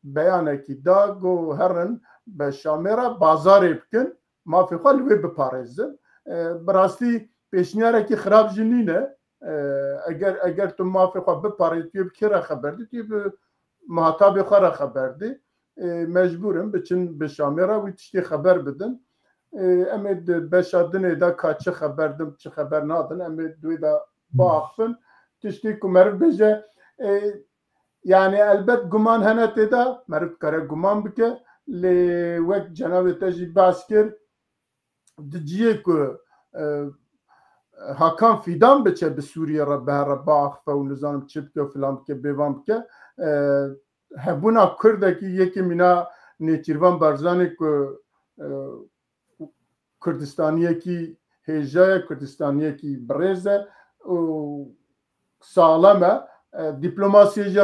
beyanekî da got herin bi Şamêra bazarê bikin mafê xwe li wê biparêzin bi rastî pêşniyareke xirab jî nîne eger tu mafê xwe biparêzî tu yê bi kê re xeber dî tu yê bi mihatabê xwe re xeber dî mecbûrin biçin bi Şamêra wî tiştê xeber bidin em ê di beşa dinê de ka çi xeber din çi xeber nadin em ê di wê de biaxivin tiştê ku meriv bêje yani elbet guman hene têda meriv dikare guman bike lê wek cenabê te jî behs kir di ciyê ku Hakan Fidan biçe bi Sûriye re behere biaxive û nizanim çi bike filan bike bêvan bike hebûna Kurdekî yekê mîna Nêçîrvan Barzanî ku Kurdistaniyekî hêja ye Kurdistaniyekî birêz e û salam e dîplomasiyê jî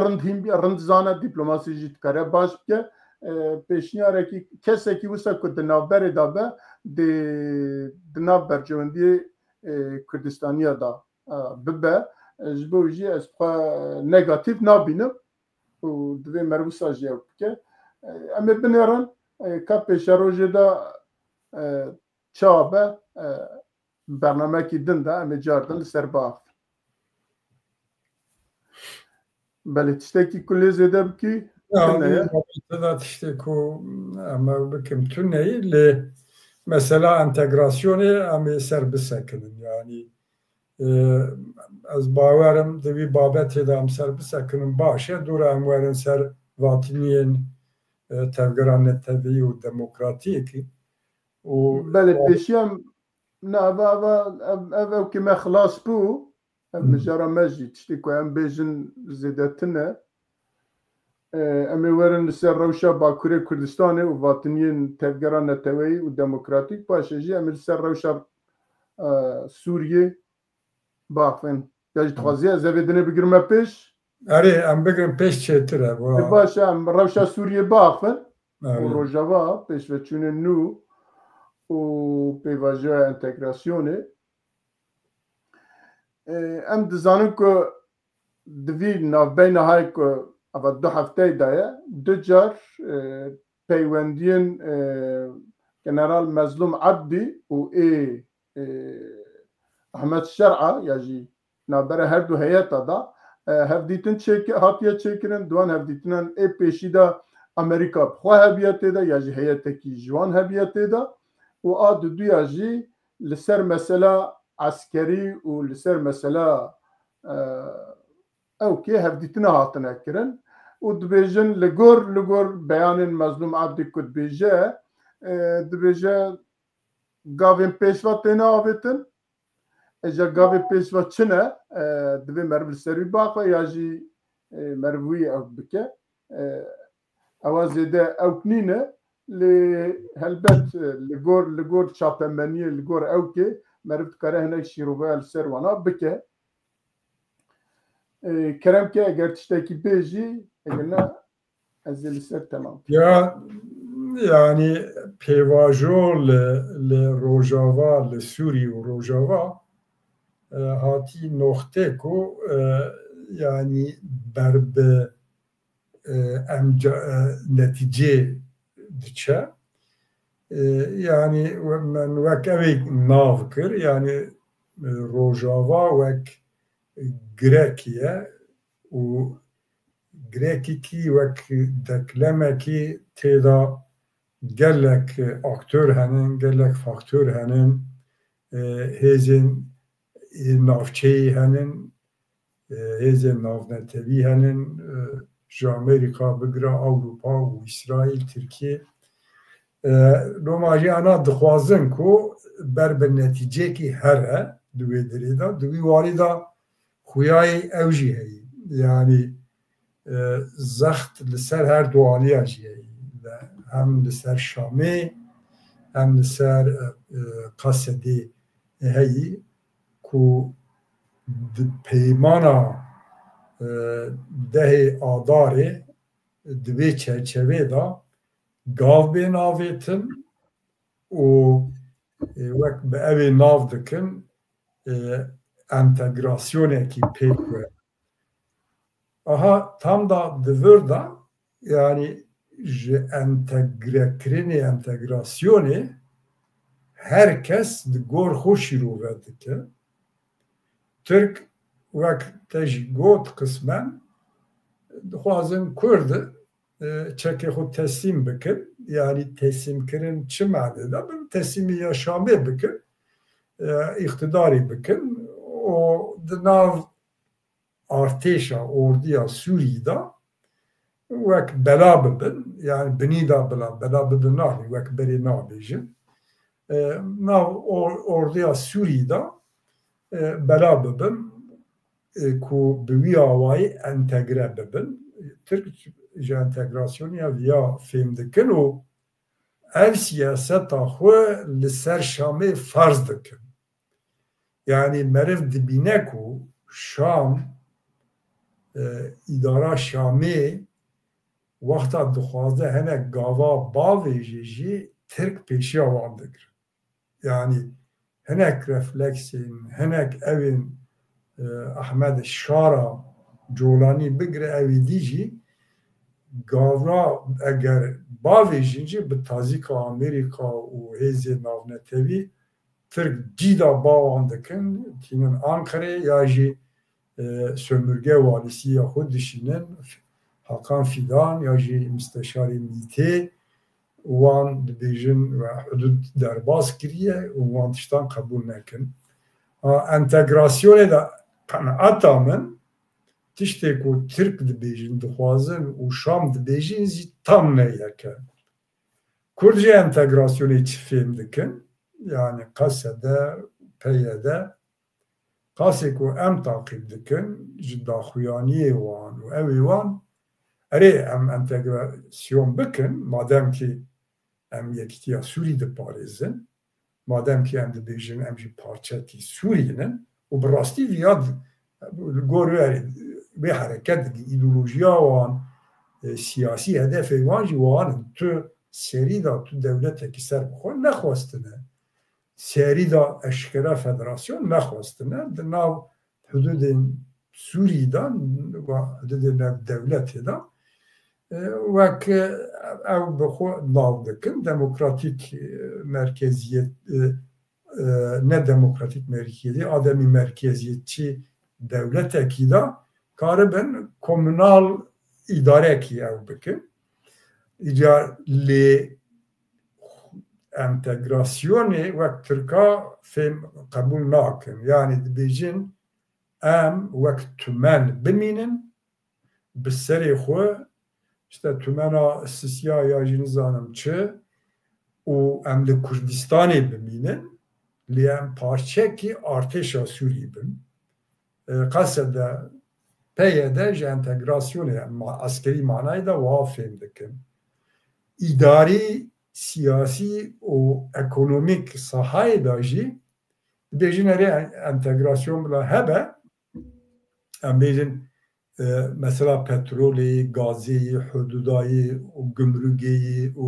rind zane dîplomasiyê jî dikare baş bike pêşniyarekî kesekî wisa ku di navberê de be di nav bercewendiyê Kurdistaniya da bibe ji bo jî ez xwe negatif nabînim û divê meriv wisa jî ew bike em ê binêrin ka pêşerojê de çawa be bernamekî din de em ê cardin li ser biaxivin. Belê tiştekî ku lê zêde bikî da tiştê ku em bikim tu neyî lê mesela entegrasyonê em ê ser bisekinin yani ez bawerim di vî babetê de em ser bisekinin baş e dûra em werin ser vatiniyên tevgera netewî û demokratîkî belê pêşiyem ev kî me xilas bû ev mijara me jî tiştê ku em bêjin zêdetin e em ê werin li ser rewşa Bakurê Kurdistanê û vatiniyên tevgera netewî û demokratîk paşê jî em ê li ser rewşa Sûriyê biaxivin ya jî dixwaziye ez evê dinê bigirime pêş erê em bigirin pêş çêtir e baş e em rewşa Sûriyê biaxivin û rojava pêşveçûnên nû û pêvajoya entegrasyonê em dizanin ku di vî navbeyna hay ku ava du hefteyê de ye du car peywendiyên General Mezlûm Ebdî û Ahmed Şer'a ya jî navbera her du heyeta da hevdîtin hatiye çêkirin duan hevdîtinan pêşî de Amerîka bi xwe hebiye têde ya jî heyetekî ji wan hebiye têde û a di duya jî li ser mesela askerî û li ser mesela ew kê hevdîtina hatine kirin û dibêjin li gor beyanên Mezlûm Ebdî ku dibêje dibêje gavên pêşva têne avêtin eja gavê pêşva çi ne divê meriv li ser wî biaxe ya jî meriv wî ew bike ewa zêde ew nîne lê helbet li gor çapemeniyê li gor ew kê meriv dikare hinek şîroveya li ser wana bike kerem ke eger tiştekî bê jî eger ne ez ê li ser temam ya yani pêvajo li Rojava li Sûrî û Rojava hatî noxtê ku yani ber bi netîcê diçe yani min wek evê nav kir yani Rojava wek girek ye û گریکی وک دکلمه کی تیدا گلک اکتور هنن گلک فاکتور هنن هزین نافچه هنن هزین نافنتوی هنن جو امریکا بگرا اوروپا و اسرائیل ترکیه روماجی انا دخوازن کو بر به نتیجه کی هره دوی دریدا دوی واریدا خویای اوجی هی yani زخت لسر هر دوانی اجیه هم لسر شامی هم لسر قصدی هی کو پیمانا ده آداره دوی چرچوه دا گاو بین آویتن و وقت به اوی ناو دکن انتگراسیونه کی پیکوه aha tam da devir da yani entegrasyonu herkes de gor hoşi rovedike Türk vak tej got kısmen dixwazin Kurd çeke xwe teslim bikin yani teslim kirin çi mane da bin teslimi ya Şamê bikin iktidarî bikin o di nav artêşa orduya Sûrî da wek bela bibin yani binî da bela bibin nabî wek berê nabêjin nav orduya Sûrî da bela bibin ku bi wî awayî entegre bibin Türk ji entegrasyoniya vîya fêm dikin û ev siyaseta xwe li ser Şamê farz dikin yani meriv dibîne ku Şam îdara Şamê wexta dixwaze hinek gava bavê jî Tirk pêşiya wan dikirin yani hinek refleksên hinek evên Ahmed Şara Colanî bigire evî dî jî gavra eger bavê jî jî bi tazîka Amerîka û hêzên navnetewî Tirk cîda bawan dikin tînin Ankarê ya jî sömürge valisiya xwe dişînin Hakan Fidan ya jî müsteşarê Mîtê wan dibêjin ve hudud derbas kiriye û wan tiştan qebûl nekin entegrasyonê de qenaeta min tiştê ku Tirk dibêjin dixwazin û Şam dibêjin zî tam neyeke Kurd jî entegrasyonê çi fêm dikin yani qesede peyede qasê ku em taqîb dikin ji daxuyaniyê wan û evê wan erê em entegrasyon bikin madem ki em yekîtiya Sûrî diparêzin madem ki em dibêjin em jî parçekî Sûrînin û bi rastî vîya gor wê hereket dike îdeolojiya wan siyasî hedefê wan jî wanin tu serî da tu dewletekî ser bixwe nexwestine serî da eşkera federasyon nexwestine di nav hududên Sûrî da hududên devletê da wek ew bi xwe nav dikin demokratîk merkeziyet ne demokratîk merkeziyetî ademî merkeziyetçî devletekî da karibin komünal îdarekî ew bikin îca lê entegrasyonê wek Tirka fêm qebûl nakin yani dibêjin em wek tûmen bimînin bi serê xwe işte tûmena Sisya ya jî nizanim çi û em li Kurdistanê bimînin lê em parçekî artêşa Sûrî bin qesede peyede ji entegrasyonê askerî manayê de wiha fêm dikin îdarî siyasî û ekonomîk sahayê da jî dibêjin erê entegrasyon bila hebe em bêjin mesela petrolê, gazê, hududayê û gümrûgeyê û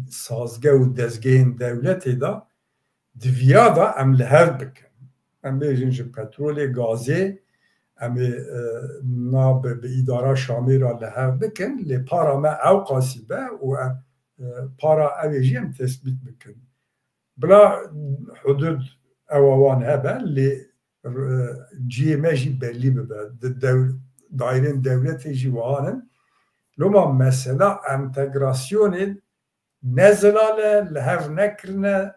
sazge û dezgehên devletê da divya da em li hev bikin em bêjin ji petrolê, gazê em ê bi îdara Şamê ra li hev bikin lê para me ew qasî be û para evê jî em tespît bikin bila hudud ew wan hebe lê ciyê me jî bellî bibe دایرین دولتی جوانن لما مثلا انتگراسیون نزلاله لحف نکرنه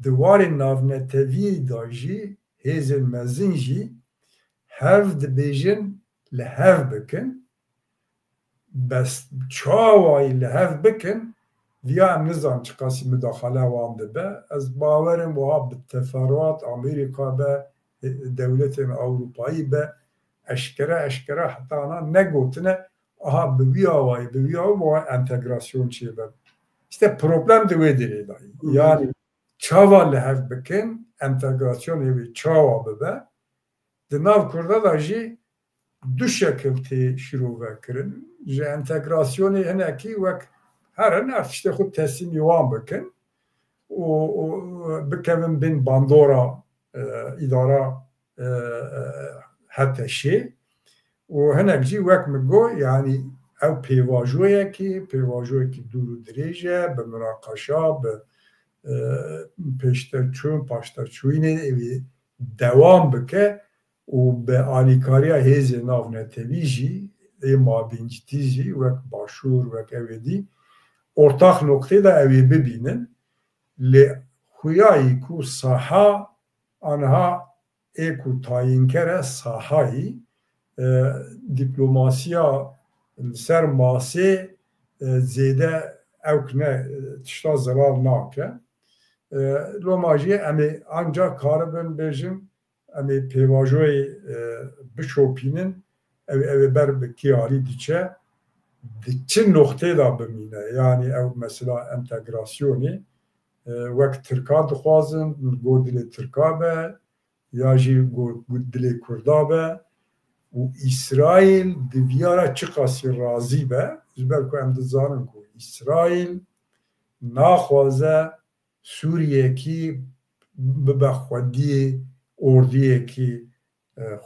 دوار ناونتوی داجی هیزن مزین جی هف دبیجن لحف بکن بس چاوای لحف بکن ویا نظام چقاسی مداخله وانده به از باورم وها بالتفرات امریکا به دولت اروپایی به اشکره حتی آنها نگوتنه آها بویا و انتگراسیون چیه به işte problem de değil yani çava lehev bikin entegrasyon evi çava bebe de nav kurda da jî du şekilde şiru vekirin ji entegrasyonu henekî vek herin ev işte xud teslîmî wan bikin û bikevin bin bandora idara heteşê û hinek jî wek min got yani ew pêvajoyekî dûr û dirêj e bi münaqeşa bi pêşterçûn paşterçûnê evî dewam bike û bi alîkariya hêzên navnetewî jî ê mabîncitî jî wek başûr wek ew ortak noktê de ew ê bibînin lê xuyayî ku saha anha ê ku tayînkere sahayî diplomasiya ser masê zêde ew ne tişta zelal nake loma jî em ê ancak karibin bêjin em ê pêvajoyê bişopînin ew ê ber bi kiyarî diçe di çi noktê da bimîne yani ew mesela entegrasyonê wek Tirka dixwazin got dilê Tirka be ya jî got dilê Kurda be û İsraîl di vîyara çi qasî razî be ji ber ku em dizanin ku İsraîl naxwaze Sûriyekî bibe xwediyê ordiyekî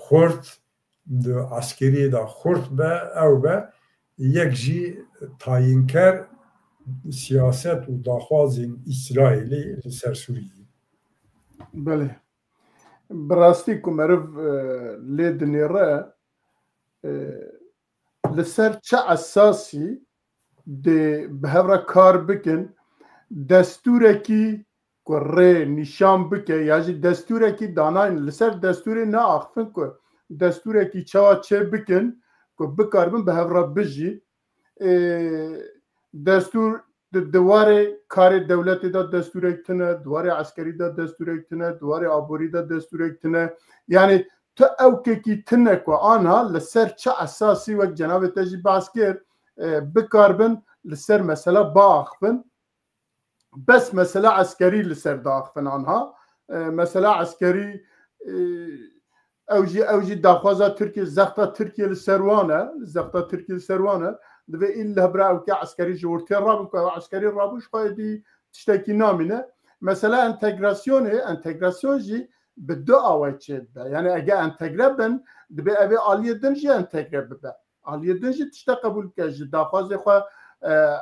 xurt di askeriyê da xurt be ew be yek jî tayînker siyaset û daxwazên İsraîlê li ser Sûriyê. Belê. Bi rastî ku meriv lê dinêre li ser çi esasî dê bi hevra kar bikin destûrekî ku rê nîşan bike ya jî destûrekî danayîn li ser destûrê neaxivin ku destûrekî çawa çê bikin ku bikaribin bi hevra bijî destûr di diwarê karê dewletê da destûrek tune diwarê eskerî da destûrek tune diwarê aborî da destûrek tune yani tu ewkekî tune ku anha li ser çi esasî wek cenabê te jî behs kir bikaribin li ser mesela biaxivin bes mesela eskerî li ser daxivin anha mesela eskerî ew jî daxwaza Tirkiye zexta Tirkiye li ser wan e zexta Tirkiye li ser wan e divê îl bira ewkê eskerî ji ortaya rabin ku ew eskerî rabû şayedî tiştekî namîne mesela entegrasyon jî bi du away çê dibe yani eger entegre bin dibe ev ê aliyê din jî entegre bibe aliyê din jî tişte qebûl bike ji daxwazê xwe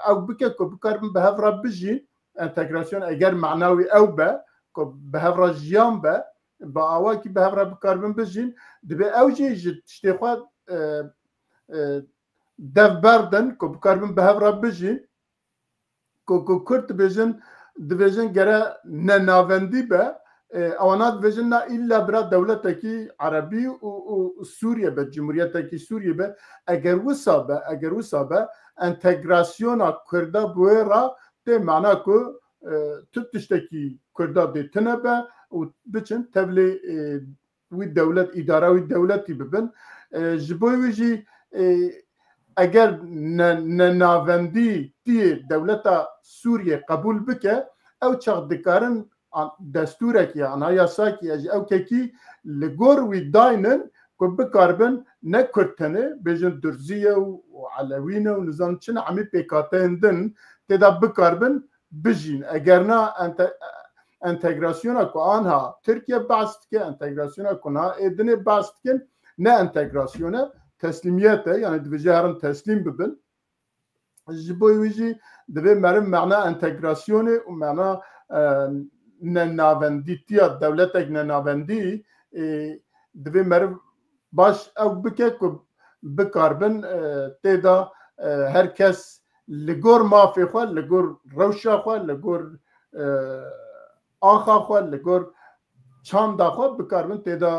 ew bike ku bikaribin bi hevra bijîn entegrasyon eger meعنawî ew be ku bi hevra jiyan be bi awakî bi hevra bikaribin bijîn dibe ew jî ji tiştê xwe dev berdin ku bikaribin bi hevra bijîn ku Kurd dibêjin gere ne navendî be ewana dibêjin na îlla bira dewletekî Erebî û Sûriye be Cumhuriyetekî Sûriye be eger wisa be entegrasyona Kurda bi wê ra tê meعna ku tu tiştekî Kurda dê tune be û biçin tevlê wî dewlet îdara wî dewletî bibin ji bo wî jî eger nenavendî tiyê dewleta Sûriye qebûl bike ew çax dikarin destûrekî anayasakî ji ewkekî li gor wî daynin ku bikaribin ne Kurd tenê bêjin Durzîye û Elewî ne û nizanim çi ne hemî pêkateyên din têda bikaribin bijîn eger na entegrasyona ku anha Tirkiye behs dike entegrasyona ku niha êdinê behs dikin ne entegrasyona teslimiyet e yani dibêje herin teslîm bibin ji bo wî jî divê merin meعna entegrasyonê û meعna nenavendîtiya dewletek nenavendî divê meriv baş ew bike ku بکاربن تیدا هرکس لگور مافی خواه لگور روشا خواه لگور آخا خواه لگور چاندا خواه بکاربن تیدا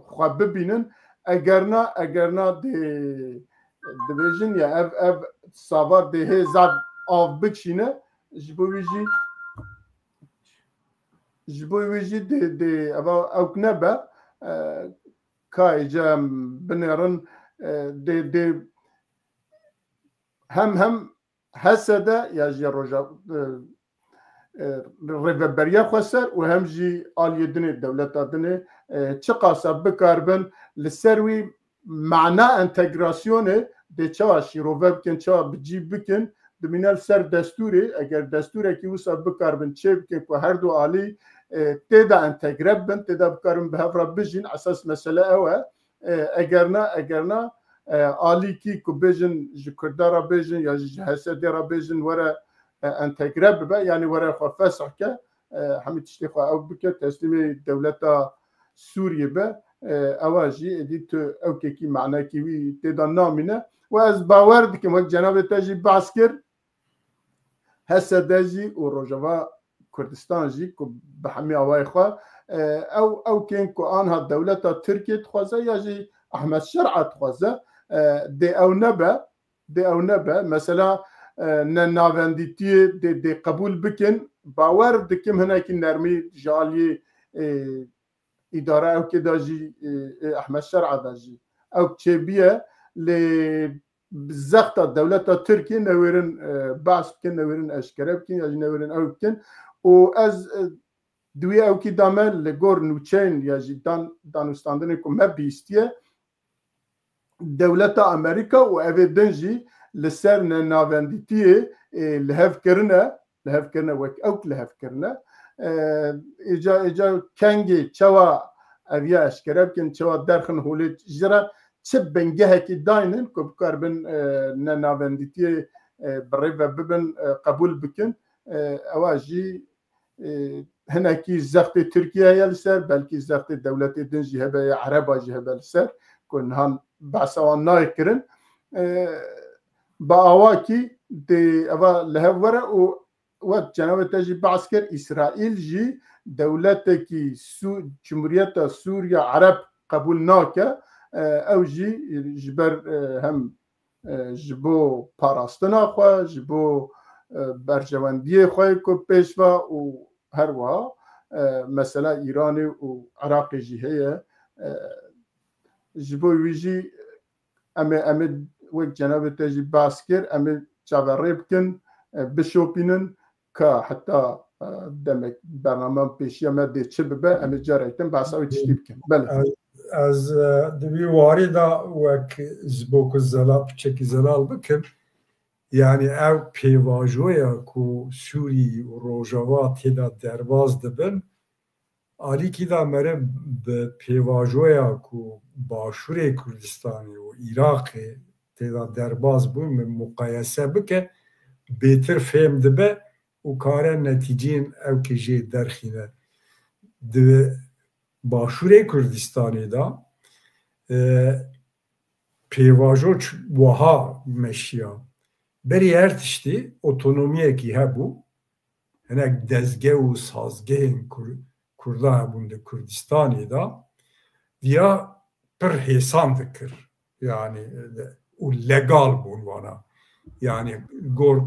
خواه ببینن اگرنا دیویژن یا اف ساوار ده زاد آف بکشینه جبویجی ده اوک نبه کای جام بنرن ده هم حسده یا جی روجا ریوبریا خسر و هم جی آلیه دنی دولت دنی چه قاسب بکاربن لسروی معنا انتگراسیونه ده چوا شیروه بکن چوا بجی بکن دمینال سر دستوری اگر دستوری که وسا بکاربن چه بکن که هر دو آلی تیدا انتگرب بن تیدا بکاربن به هفرا بجین اساس مسئله اوه اگرنا آلی که بجن جکردارا بجن یا جهسدارا بجن وره انتگرب به یعنی وره خواه فسح که همه تشتی خواه او بکر تسلیم دولت سوریه به اواجی ادیت او که معنی که وی تیدا نامینه و از باور دکم وقت جناب تاجی باز کرد هسته جی و روجوا کردستان جی که به همه آوای خواه او که آنها دولت ترکیه خوازه یا جی احمد شرعت خوازه ده او نبه مثلا ناوندیتی ده قبول بکن باور دکم هنه که نرمی جالی اداره او که داجی احمد شرعت داجی او چه بیه زخت دولت ترکیه نویرن باس بکن نویرن اشکره بکن یا نویرن او بکن و از دوی او که دامه لگور نوچین یا دانستاندنه که مبیستیه دولت امریکا و اوه دنجی لسر ناوندیتیه لحف کرنه وک اوک لحف کرنه ایجا کنگی چوا اویا اشکره بکن چوا درخن حولی جرا چه بنگه که داینن که بکاربن ناوندیتی برای و ببن قبول بکن اواجی هنکی زخت ترکیه یا لسر بلکه زخت دولت دنجی هبه عربا جی هبه لسر که نهان بحثوان نای کرن با آواکی دی اوا لهوره و جناب تاجی بحث کر اسرائیل جی دولت کی جمهوریت سوریا عرب قبول ناکه او جی جبر هم جبو پاراستنا خواه جبو برجواندی خواه که پیشوا و هر وها مثلا ایرانی و عراقی جی هیه جبو ویجی امه وقت جناب تاجی باس کر امه چاوره بکن بشوپینن که حتی دمک برنامه پیشی امه دی چه ببه امه جارایتن باساوی چشتی بکن بله از دوی واری دا وک زبوک زلال چکی زلال بکن یعنی او پیواجویا کو سوری و روجاوا تیدا درباز دبن آلی کی دا مره به پیواجویا کو باشور کردستانی و عراق تیدا درباز بون مقایسه بکه بهتر فهم دبه و کاره نتیجین او که جه درخینه دبه باشور کردستانی دا پیواجو وها مشیا بری هر تشتی اوتونومیه کی هبو هنک دزگه و سازگه کرده هبونده کردستانی دا ویا پر حسان دکر yani o legal bun vana yani gor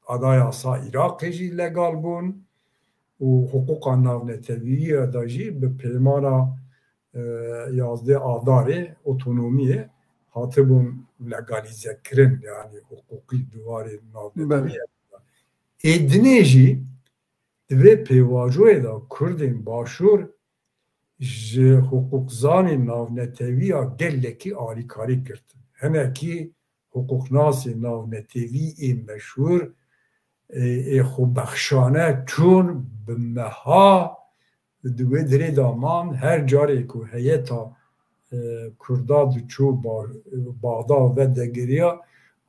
adaya sa Irak'ı legal bun o hukuka navneteviye da jî bi peymana yazdı adarê otonomiye hatibun legalize kirin yani hukuki duvarê navneteviye edinê jî divê pêvajoyê da Kurdên başûr ji hukukzanên navneteviya gelekî alîkarî kirtin. Hinekî hukuknasê navnetevî ê meşhûr ê xwebexşane çûn bi meha di wê dirê de man her carê ku heyeta Kurda diçû Baxda vedegiriya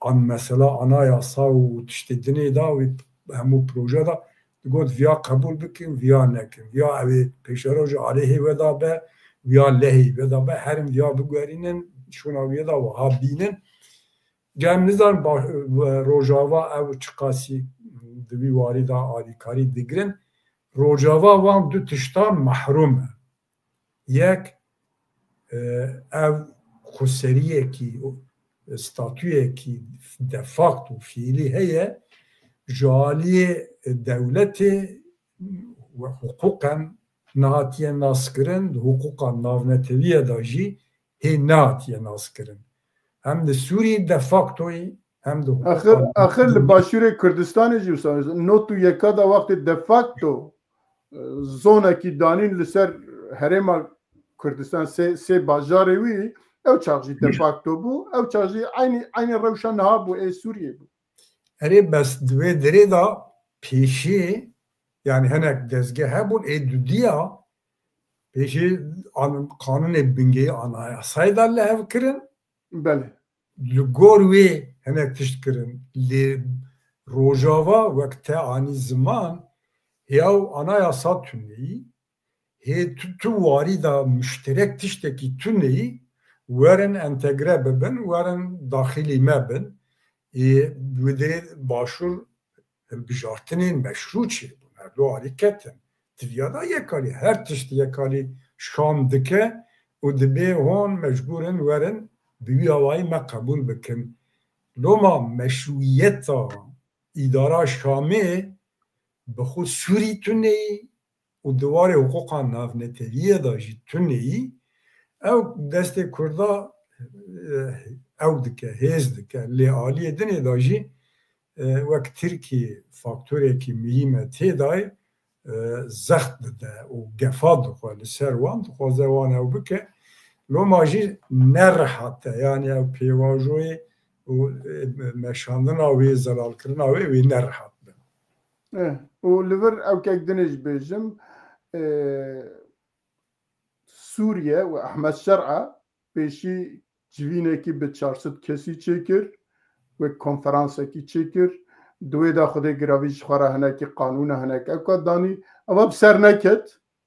an mesela anayasa û tiştê dinê da wê hemû proje da got viya qebûl bikin viya nekin viya ew ê pêşeroja aleyhê ve da be viya lehê ve da be herin viya bigwerînin شوناویه دا وها بینن جام نزار روجاوا او چقاسی دوی واری دا آلیکاری دیگرن روجاوا وان دو تشتا محرومه یک او خسریه کی ستاتویه کی دفاکت و فیلی هیه جالی دولت و حقوقا نهاتیه ناسکرن حقوقا ناونتویه دا جی هی نهاتیه ناسکرن هم ده سوری دفاکتوی هم ده آخر باشور کردستان جیوسان نوتو یکا دا وقت دفاکتو زونه کی دانین لسر هرما کردستان سه باجاره وی او چاقجی دفاکتو بو او چاقجی عین روشن ها بو ای سوریه بو اره بس دوی دره دا پیشی yani henek dezge hebun edüdiya peşi kanun ebingeyi anayasayı da lev kirin bele li gor wê henek tişt kirin li rojava vekte anî ziman ya anayasa tüneyî hê tu warî da müşterek tiştekî tüneyî werin entegre bibin werin daxilî me bin wê derê başûr bijartinên meşrû çê lo hareketin tiviyada yekalî her tiştî yekalî şam dike û dibê hon mecburin werin bi wî awayî me qebûl bikin loma meşruiyeta îdara Şamê bi xwe Sûrî tuneyî û diwarê huquqa navneteviyê da jî tuneyî ew destê Kurda ew dike hêz dike lê aliyê dinê da jî wek Tirkî faktorekî mühîm e têdayê zext dide û gefa dixwe li ser wan dixwaze wan ew bike loma jî nerehat e yani ew pêvajoyê û meşandina wê zelalkirina wê nerehat be û li vir ewkek dinê jî bêjim Sûriye û Ehmed Şer'a pêşî civînekî bi 400 kesî çêkir wek konferansekî çêkir دوی دا خودی گراوی شخواره هنکی قانون هنک اکا دانی اما بسر نکت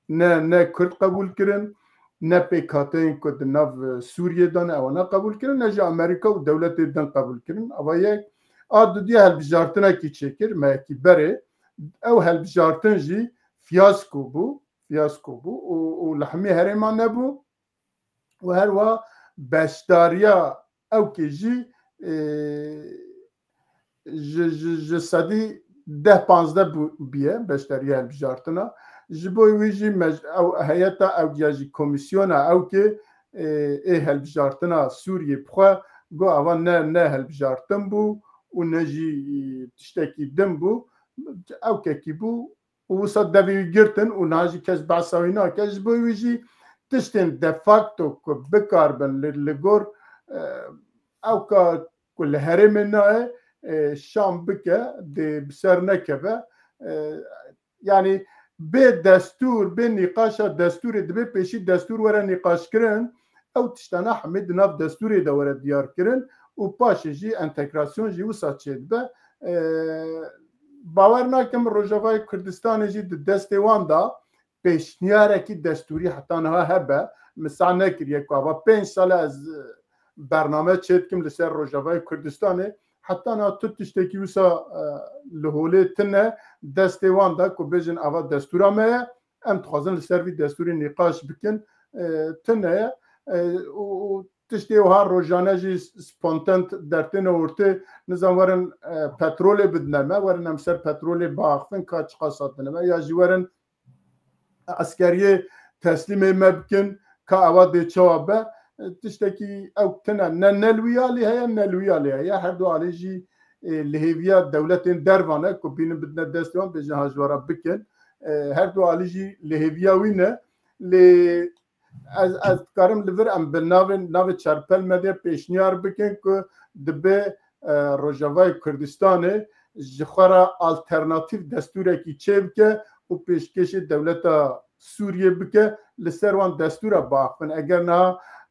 نه کرد قبول کرن نه پیکاتین که ناو سوریه دان او نه قبول کرن نه جا امریکا و دولت دان قبول کرن اما یک آدو دی هلبجارتن اکی چکر ما اکی بره او هلبجارتن جی فیاسکو بو و لحمی هرمان نبو و هر وا بشداریا او که جی ji sedî 10-15 bûye beşdariya hilbijartina ji bo wî jî heyeta ewgiya jî komîsyona ewkê ê hilbijartina Sûriyê bixwe got ava ne hilbijartin bû û ne jî tiştekî din bû ewkekî bû û wisa devê wî girtin û niha jî kes behsa wî nake ji bo wî jî tiştên de facto ku bikarbin li gor ewka ku li herêmê nayê Şam bike de ser nekeve yani bê destûr bê nîqaşa destûrê dibe pêşî destûr were nîqaş kirin ew tiştana hemî di nav destûrê de were diyar kirin û paşê jî entegrasyon jî wisa çê dibe bawer nakim Rojavayê Kurdistanê jî di destê wan da pêşniyarekî destûrî heta niha hebe misal nekiriye ku ava 5 sal ez bername çê dikim li ser Rojavayê Kurdistanê hatta na tu tiştekî wisa li holê tune destê wan da ku bêjin ava destûra me ye em dixwazin li ser vî destûrê nîqaş bikin tune ye û tiştê wiha rojane jî spontan dertêne ortê nizam werin petrolê bidine me werin em ser petrolê biaxivin ka çiqasa dine me ya jî werin askeriyê teslîmê me bikin ka ava dê çawa be tiştekî ew tune ne nelwiyalê heye nelwiyalê heye her du alê jî li hêviya dewletên dervan e ku bînin bidine destê wan bêjin hajwara bikin her du alê jî li hêviya wî ne lê ez dikarim li vir em bi navê çerpel me de pêşniyar bikin ku dibe Rojavayê Kurdistanê ji xwe re alternatîv destûrekî çê bike û pêşkêşê dewleta Sûriye bike li ser wan destûra biaxivin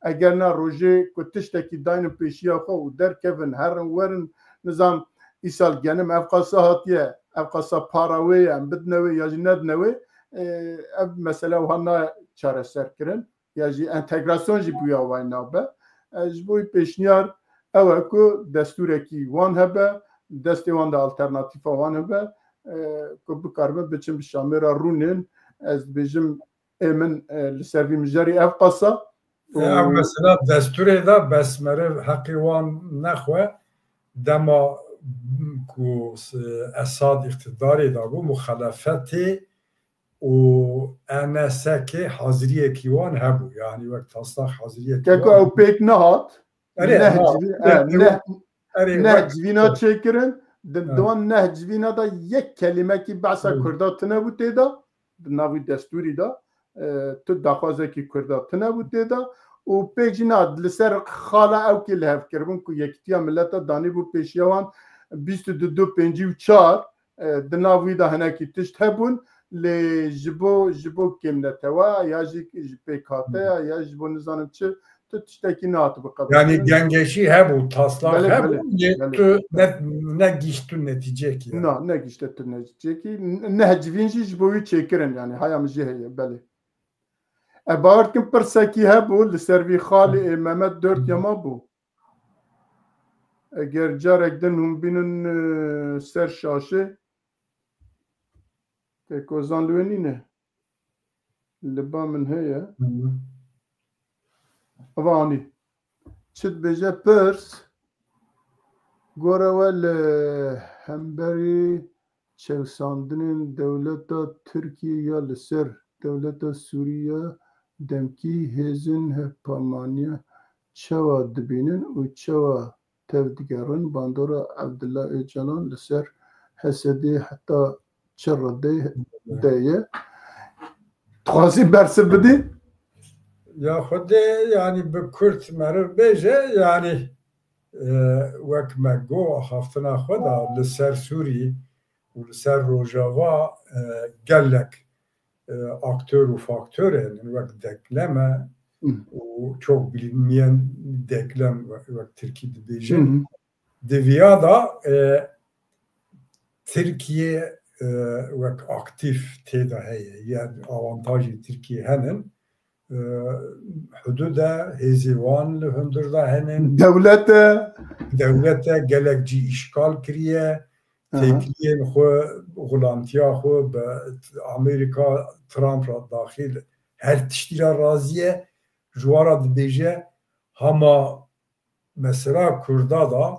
eger na rojê ku tiştekî daynin pêşiya xwe û derkevin herin werin nizam îsal genim ev qasa hatiye ev qasa para wê em bidine wê ya jî nedine wê ev mesele wiha naye çareser kirin ya jî entegrasyon jî bûya wayî nabe ji bo pêşniyar ew e ku destûrekî wan hebe destê wan de alternatîfa wan hebe ku bikarbin biçin bi şamêra rûnên ez dibêjim ê min li ser vî mijarî ev qasa mesela destûrê de besmeriv heqî wan nexwe dema ku Esad iktidarê da bû muxelefetê û enesekê haziriyekî wan hebû yani wek taslak haziriyekî keko ew pêk nehat neh civîna çêkirin di wan neh civîna da yek kelimekî behsa Kurda tunebû têda di navî destûrî da tu daxwazekî Kurda tunebû têda û pêk jî ne li ser xala ewkê li hevkiribûn ku Yekîtiya Milleta danîbû pêşiya wan 22-5 di navî da hinekî tişt hebûn lê ji bo kêmnetewa ya jî ji pêkhateya ya ji bo nizanim çi tu tiştekî nehatibû qebûl yani gengeşî hebû taslak hebû tu negîştû neticekî negîşte tu neticekî neh civîn jî ji bo wî çêkirin yani haya min jî heye belê bawer dikim pirsekî hebû li ser vî xalê Mehmet Dört Yema bû eger carek din hûn bînin ser şaşê têkozan li wê nîne li ba min heye ava anî çi dibêje pirs gore we li hemberî çewsandinên dewleta Tirkiye ya li ser dewleta Sûriye demkî hêzên hevpemaniye çawa dibînin û çawa tev digerin bandora Ebdullah Öcalan li ser Hesedê heta çi redê de ye dixwazî bersiv bidî ya xwedê yani bi Kurd meriv bêje yani wek me got haftina xwe da li ser Sûrî û li ser Rojava gelek aktör û faktörên wek dekleme û çok bilinmeyen deklem wek Tirkî dibêjin diviya da Tirkiye wek aktif têda heye yani avantajê Tirkiye henin hudûda hêzê wan li hundir da henin dewlete gelek cî îşgal kiriye têkiliyên xwe xulantiya xwe bi Amerîka Trump ra daxil her tiştî ra razî ye ji wan re dibêje hema mesela Kurda da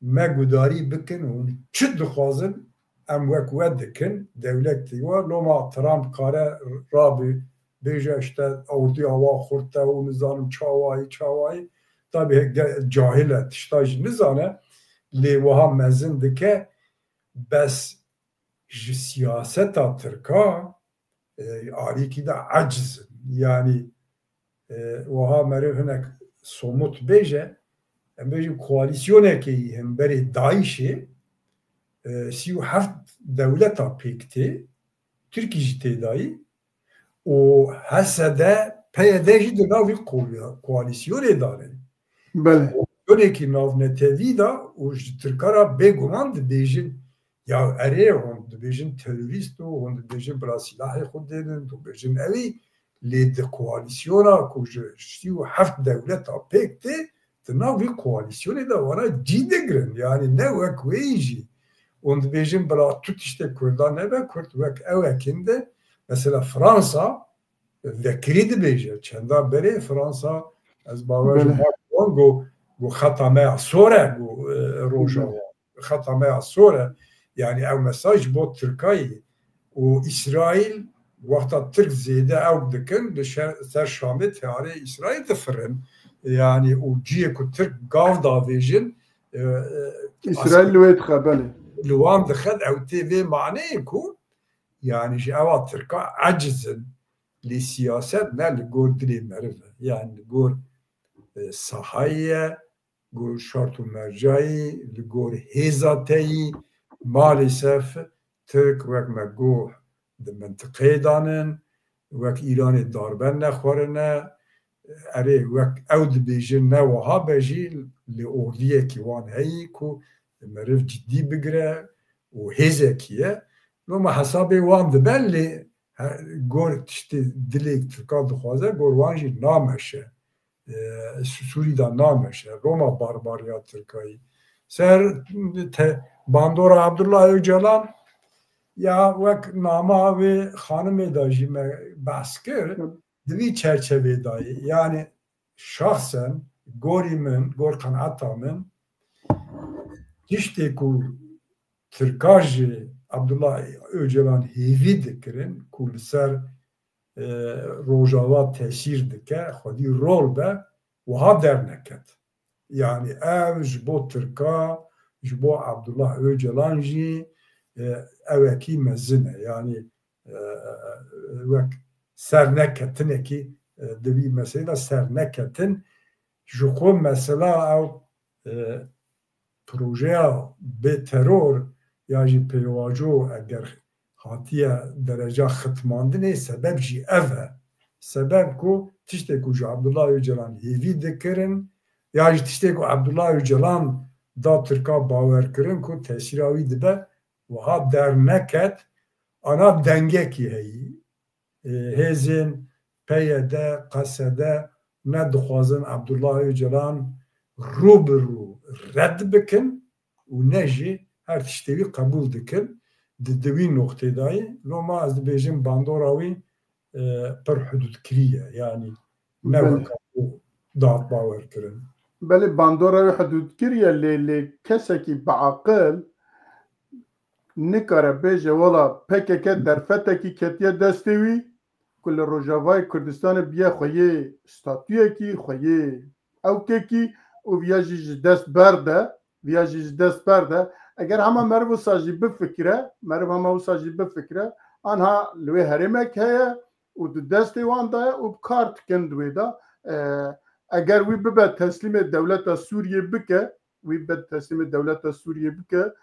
me gudarî bikin û çi dixwazin em wek we dikin dewletê we loma Trump kare rabî bêje işte ewdiya wa xurte û nizanim çawayî tabi cahil e tişta jî nizane lê wiha mezin dike bes ji siyaseta Tirka alîkî de ecizin yani wiha meriv hinek somut bêje em bêjin koalîsyonekê hemberî Daişê 37 dewleta pêk tê Tirkî jî têdayî û Hesedê PYD jî di navî koalîsyonê dane koalîsyonekî navnetevî da û ji Tirka re bêguman dibêjin ya erê hûn dibêjin terorîst û hûn dibêjin bila silahê xwe dênin dibêjin evî lê di koalîsyona ku ji 37 dewleta pêk tê di navî koalîsyonê de wana cî digirin yani ne wek wê jî hûn dibêjin bila tu tiştê Kurda nebe Kurd wek ewekîn de mesela Fransa vekirî dibêje çenda berê Fransa ez bawer got xetameya sor e got Rojava xetameya sor e yani ew mesaj bo Tirkayê û İsraîl wexta Tirk zêde ew dikin li ser Şamê teyarê İsraîl difirin yani û ciyê ku Tirk gav davêjin İsraîl li wê dixe belê li wan dixet ew tê vê maneyê ku yani ji ewa Tirka ecizin lê siyaset ne li gor dilê meriv e yani li gor sahayê gor şart û mercayî li gor hêza teyî malîsef Tirk wek me got di mintiqeyê danin wek Îranê darben nexwarine erê wek ew dibêjin ne wiha be jî lê ordiyekî wan heyî ku meriv ciddî bigire û hêzekî ye loma hesabê wan dibe lê gor tiştê dilê Tirka dixwaze gor wan jî nameşe سوری دا نامشه روما بارباریا ترکایی سر باندورا عبدالله اوجلان یا وک نامه و خانم داجی بحث کرد دوی چرچوه دایی یعنی شخصا گوری من گور قناعتا من تشتی که ترکاج عبدالله اوجلان هیوی دکرن که سر روجاوا تأثیر دکه خودی رول به و ها در نکد یعنی او جبو ترکا جبو عبدالله اوجلان جی اوکی مزنه یعنی وک سر نکتنه که دوی مثلا سر نکتن جخو مثلا او پروژه به ترور یا جی پیواجو اگر هاتیه درجه ختماندنه سبب جی اوه سبب کو تشتی کو جو عبدالله اوجلان هیوی دکرن یا جی تشتی کو عبدالله اوجلان دا ترکا باور کرن کو تأثیراوی دبه و ها در نکت آنا دنگه کی هی هزین پیده قصده ندخوازن عبدالله اوجلان رو برو رد بکن و نجی هر تشتوی قبول دکن دوی نقطه دایی لو ما از بیجیم باندوراوی پر حدود کریه یعنی نوکا داد باور کرن بله باندوراوی حدود کریه لی کسی که بعقل نکاره بیجه والا پکه که در فته کی کتیه دستوی کل روجاوای کردستان بیا خویه ستاتویه کی خویه اوکه کی و بیاجیج دست برده اگر همه مرو ساجی بفکره آنها لوی هرمک هیا و دو دستی وان دایا و کارت کندوی دا اگر وی ببه تسلیم دولت سوریه بکه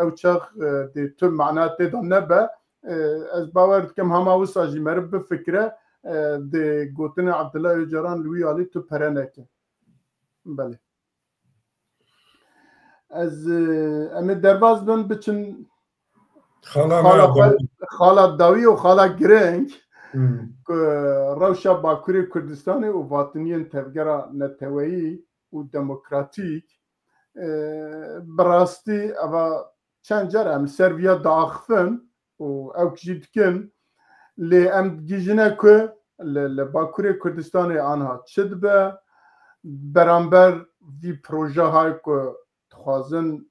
او چاق دی تو معنات دا نبه از باور کم همه و ساجی مرو بفکره دی گوتن عبدالله اوجلان لوی آلی تو پرنکه بله از امی درباز بن بچن خالا داوی و خالا گرنگ که روشا باکوری کردستانی و باطنین تفگرا نتوایی و دموکراتیک براستی اما چند جر ام سرویا داخفن و او کجیدکن لی ام گیجنه که لباکوری کردستانی آنها چد به برانبر وی پروژه های که خوازن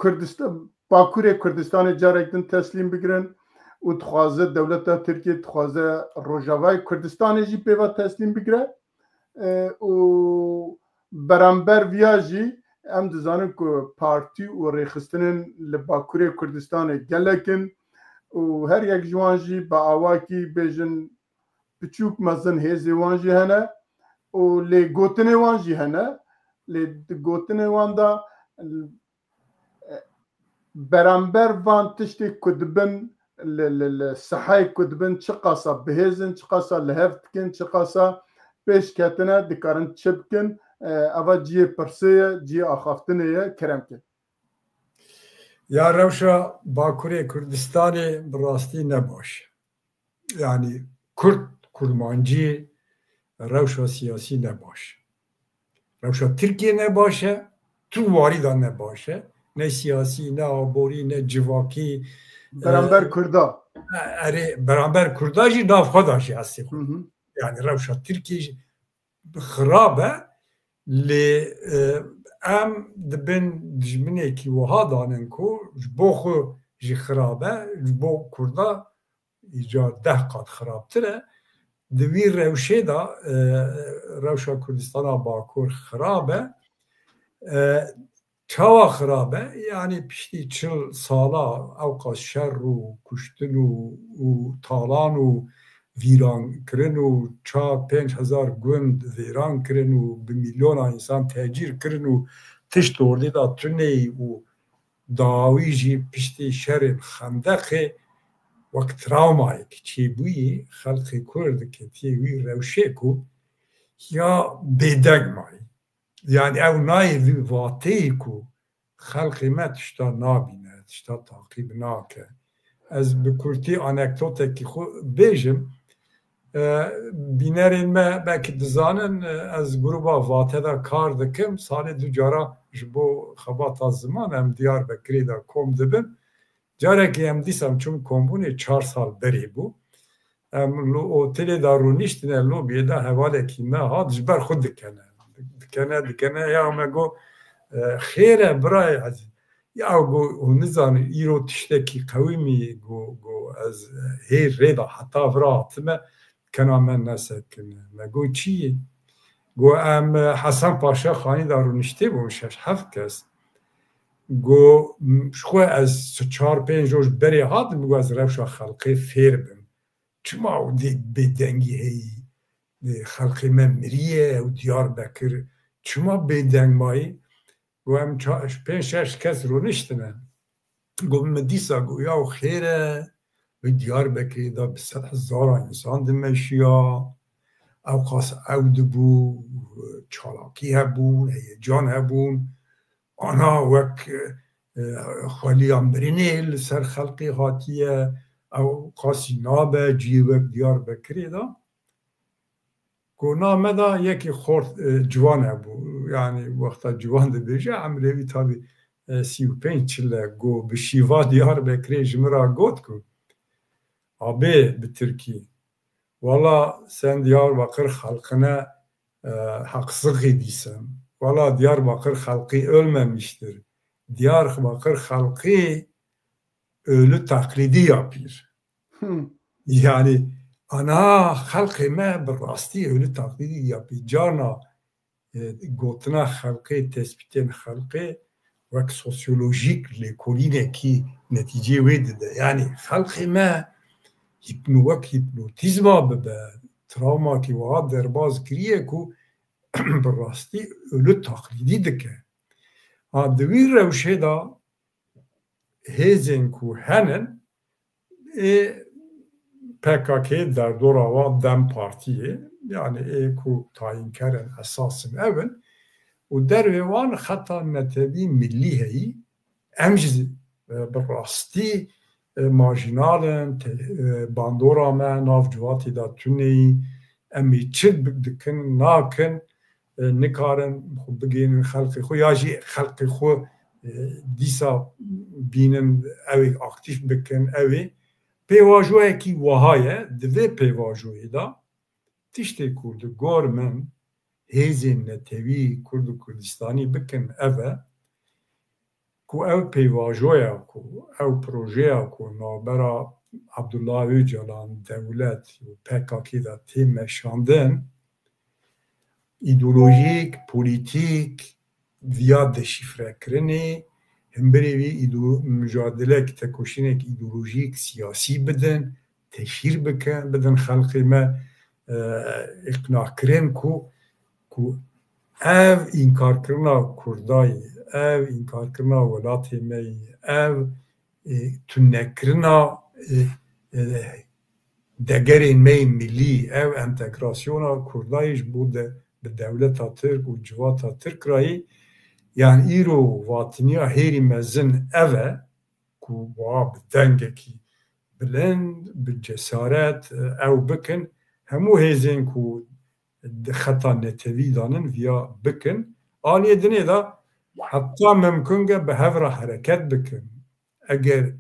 کردستان باکوری کردستان جارکتن تسلیم بگیرن و تخوازه دولت ترکیه تخوازه روجاوای کردستان جی پیوا تسلیم بگیره و برانبر ویاجی ام دزانن که پارتی و ریخستنن لباکوری کردستان گلکن و هر یک جوانجی با آواکی بیجن بچوک مزن هیزی وانجی هنه و لی گوتنه وانجی هنه لی گوتنه وان دا برانبر وان تشتی کدبن صحای کدبن چه قاسا بهزن چه قاسا لحفت کن چه قاسا پیش کتنه دکارن چپ کن اوا جی پرسه جی آخافتنه کرم کن یا روشا باکوری کردستانی براستی نباشه یعنی کردمانجی روشا سیاسی نباشه روشا ترکیه نباشه تو واریدا نباشه نه سیاسی نه آبوری نه جواکی برانبر کردا برانبر کردا جی نافخوا داشی هستی خود یعنی روشا ترکیه خرابه لی ام دبن دجمنه کی وها دانن کو جبو خو جی خرابه جبو کردا ایجاد 10 قات خرابتره دوی روشه دا روشا کردستان باکور خرابه چاوا خرابه یعنی پشتی 40 سالا اوقات شر و کشتن و تالان و ویران کرن و 5000 گوند ویران کرن و به میلیون انسان تهجیر کرن و تشت ورده دا تونه و داوی جی پشتی شر خندقه وقت تراومایی که چی بویی خلقی کرد که تیوی روشه کو یا بیدگ مایی یعنی او نای واتی کو خلقی ما تشتا نابینه تشتا تعقیب ناکه از بکرتی انکتوته که خود بیجم بینرین ما بلکه دزانن از گروبا واته دا کار دکم سال دو جارا جبو خبات از زمان هم دیار بکری دا کم دبم جاره که هم دیسم چون کمبونه 4 سال بری بو اوتل دا رو نیشتنه لو بیده حواله که ما ها جبر خود دکنه یا ما گو خیره برای از یا گو نزان ایرو تشتکی قویمی گو از هیر ریدا حتی فراتمه کنا من نسکنه مگو چیه؟ گو ام حسن پاشا خانی دارو نشته بوم 6-7 کس گو شخو از 4-5 روز بری هات بگو از روشا خلقی فیر بم چما او دی بدنگی هی خلقی من مریه و دیار بکر چما بدنگ مایی گو ام 5-6 کس رو نشتنه گو مدیسا گو یا خیره و دیار بکری دا به 100,000 انسان دمشیا او قاس او دبو چالاکی هبون هیجان هبون آنها وک خوالی امبرینه لسر خلقی هاتیه او قاسی نابه جیوک دیار بکری دا گو نامه دا یکی خورد جوان هبو یعنی وقتا جوان ده بیجه عمروی تابی 35 گو به شیوا دیار بکری جمرا گوت کن آبی به ترکی والا sen Diyarbakır halkına haksızlık ediyorsun. Valla Diyarbakır halkı ölmemiştir. Diyarbakır halkı ölü taklidi yapıyor. Yani ana halkı me berasti ölü taklidi yapıyor. Cana gotna halkı tespitin halkı ve sosyolojik lekoline ki netice verdi. Yani halkı me هیپنوتیزما به تراما که وها درباز کریه که براستی ölü تقلیدی دکه دوی روشه دا هیزن که هنن PKK در دور آوا دم پارتیه yani که tayin کرن اساسن اول و در وان خطا نتبی ملی هی امجز براستی مارجینالن باندورا ما ناف جواتی دا تونی امی چید بکن ناکن نکارن خو بگین خلقی خو یا جی خلقی خو دیسا بینن اوی اکتیف بکن اوی پیواجوه کی وهایه دوی پیواجوه دا تشتی کرد گورمن هیزین نتوی کرد کردستانی بکن اوه کو او پیواجویا کو او پروژه کو نابرا عبدالله öcalan devlet و PKK da تیمشاندن ایدولوژیک پولیتیک ویا دشیفره کرنی هم بریوی مجادله که تکوشینک ایدولوژیک سیاسی بدن تشهیر بکن بدن خلقی ما اقناع کرن کو او اینکار کرنا کردای او اینکار کرنا ولاتی می او تنکرنا دگرین می ملی او انتگراسیونا کردایش بوده به دولت ترک و جوات ترک رایی یعنی ایرو واتنیا هیری مزن اوه که با بدنگه کی بلند به جسارت او بکن همو هیزین که خطا نتوی دانن ویا بکن آلیه دنه دا حتی ممکنه به هفره حرکت بکن اگر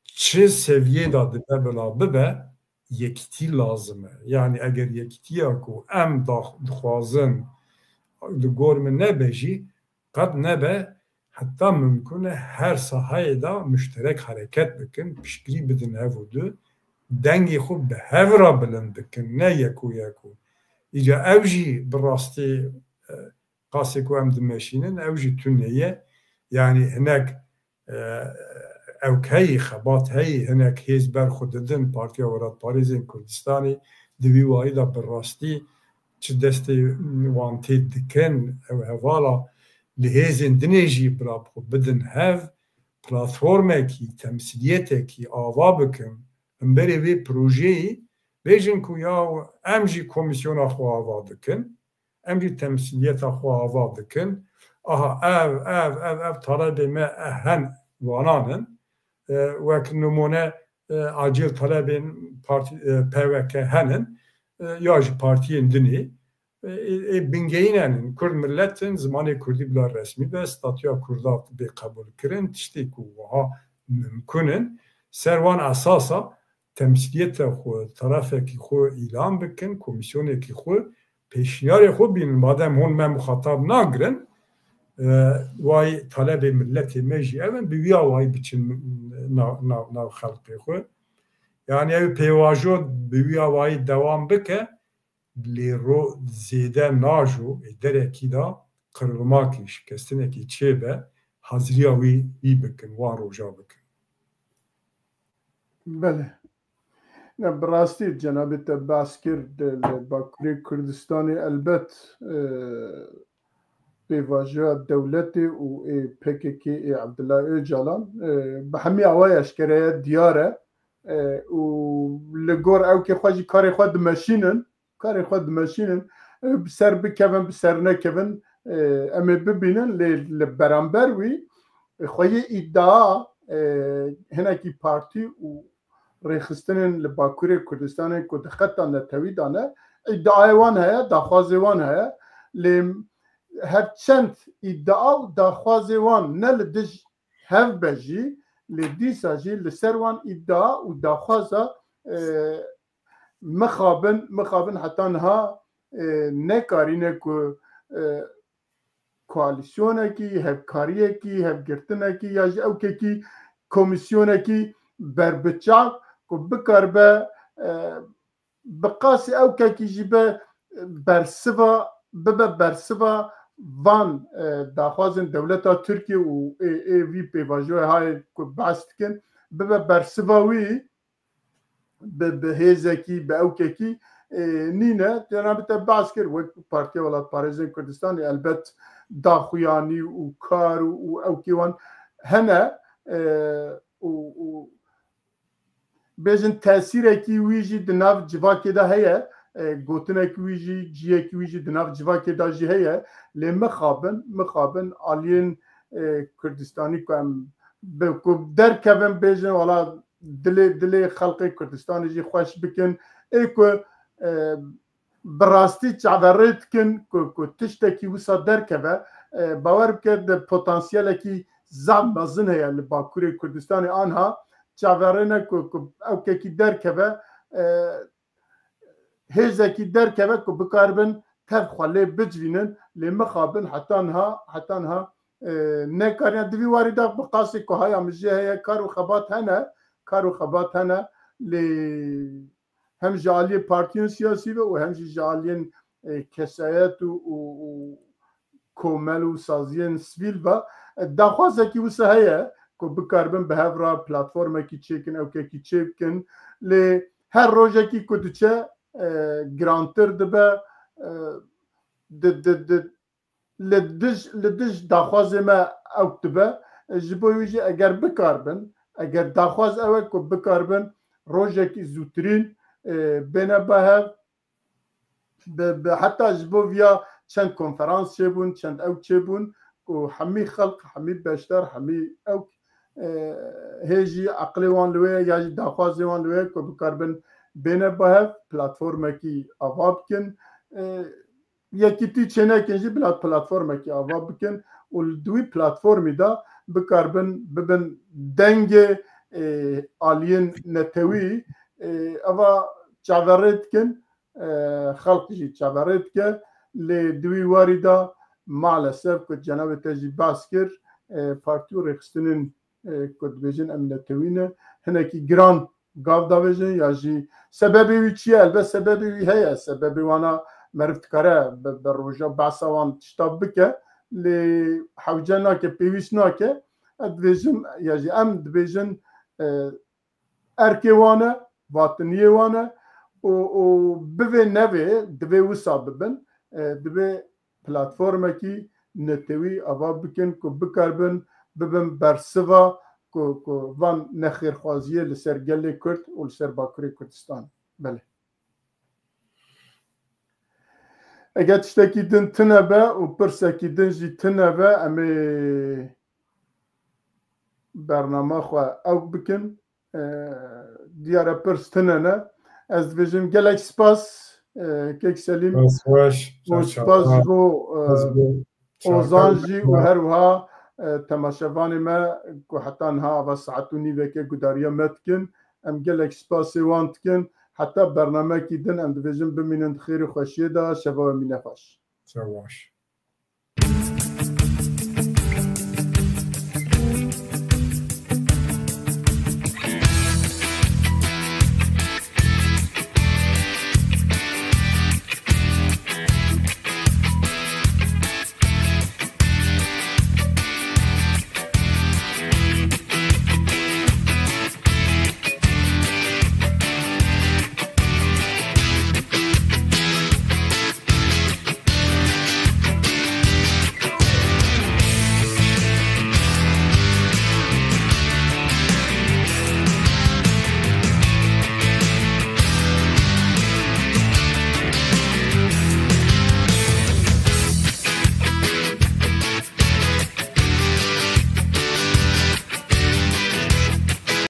چه سویه دا دبه بلا ببه یکتی لازمه یعنی اگر یکتی ها که ام دخوازن دگورم نبجی قد نبه حتی ممکنه هر ساحه دا مشترک حرکت بکن پشکری بدن هفو دو دنگی خوب به هفره بلند بکن نه یکو ایجا اوجی براستی قاسی که هم دمشینن اوجی تونیه یعنی هنک اوکی خبات هی هنک هیز بر خوددن پارتیا وراد پاریزین کردستانی دوی وایی دا براستی چه دستی وانتی دکن او هوالا لحیزین دنیجی براب خود بدن هف پلاتفورمه کی تمثیلیته کی آوا بکن هم بری وی پروژهی بیجن که یا امجی کمیسیون خو آوا دکن امجی تمثیلیت خو آوا دکن آها او طلب ما هن وانانن وک نمونه عاجل طلب پارتی پیوکه هنن یا جی پارتیین دنی بنگینن کرد ملتن زمان کردی بلا رسمی به ستاتیا کردات به قبول کرن تشتی که وها ممکنن سروان اساسا تمثیلیت خو طرف کی خو اعلام بکن کمیسیون کی خو پیشنهاد خو بین مادام هون من مخاطب ناگرن وای طلب ملت مجی اون بیا وای بچن نا خلقی خو یعنی او پیواجو بیا وای دوام بکه لیرو زیده ناجو درکی دا قرلماکی شکستنه کی چه به حاضری وی بکن وان روجا بکن بله نه براستی جناب تباس کرد باکوری کردستانی البت پیواژه دولت و PKK عبدالله اوجالان به همه اوای اشکره دیاره و لگور او که خواهی کاری خود مشینن بسر بکون بسر نکون اما ببینن لبرانبر وی خواهی ادعا هنکی پارتی و ریخستنن لباکوری کردستان که دخطا نتوی دانه ادعای وان هیا داخوازی وان هیا هرچند ادعا و داخوازی وان نه لدش هف بجی لدیسا جی لسروان ادعا و داخوازا مخابن حتی نها نکارینه که کوالیسیونه کی هفکاریه کی هفگرتنه کی یا او کی کمیسیونه کی بربچاق که بکار به بقاسی او کی جیبه برسوا وان داخوازن دولتا ترکیه و وی پیواجوه های که باست کن برسوا وی به هیزکی به او کی نینه جناب تباس کرد و پارتی ولایت پارێزên کوردستانی البت داخویانی و کار و او کیوان هنه و بێژن تاثیرێکی ویژی دناو civakê de heye gotinekî wî jî ciyekî wî jî di nav civakê de jî heye lê mixabin aliyên Kurdistanî ku em derkevin bêjin wala dilê xelkê Kurdistanê jî xweş bikin ê ku bi rastî çaverê dikin ku tiştekî wisa derkeve bawer bike di potansiyelekî zam mezin heye li Bakurê Kurdistanê anha çaverê ne ku ewkekî derkeve hêzekî derkeve ku bikaribin tev xwelê bicivînin lê mixabin heta niha nekariyan divî warî de bi qasê ku haya min jê heye kar û xebat hene lê hem ji aliyê partiyên siyasî ve û hem jî ji aliyên kesayet û komel û saziyên sivîl ve daxwazekî wisa heye ku bikaribin bi hev re platformekî çêkin ewkekî çê bikin lê her rojekî ku diçe girantir dibe li dij daxwazê me ew dibe ji bo wî jî eger bikaribin eger daxwaz ew e ku bikaribin rojekî zûtirîn bêne bihev heta ji bo vîya çend konferans çêbûn çend ew çêbûn ku hemî xelq hemî beşdar hemî ew hêjî eqlê wan li wê ya jî daxwazê wan li wê ku bikaribin bêne bihev platformekî ava bikin yekîtî çênekin jî bila platformekî ava bikin û li wî platformê de bikaribin bibin dengê aliyên netewî eva çaverê dikin xelq jî çaverê dike lê di wî warî de malesef ku cenabê te jî bas kir partî û rêxistinên ku dibêjin em netewî ne hinekî giran gav davêjin ya jî sebebê wî çi ye elbet sebebê wî heye sebebê wana meriv dikare bi roja behsa wan tişta bike lê hewce nake pêwîst nake dibêjin ya jî em dibêjin erkê wan e vatiniyê wan e û bivê nevê divê wisa bibin divê platformekî netewî ava bikin ku bikaribin bibin bersiva ku van nexêrxwaziyê li ser gelê Kurd û li ser Bakurê Kurdistan bele eger tiştekî din tune be û pirsekî din jî tune be em ê bername xwe ew bikin diyare pirs tune ne ez dibêjim gelek spas كيك سليم سواش وسپاس رو اوزانجی و هروها تماشاوان ما که حتی انها و ساعت و نیوه که گداریا متکن ام گلک سپاسی وانتکن حتی برنامه کی دن ام دویژن بمینند خیر و خوشیه دا شبا و مینه خوش سواش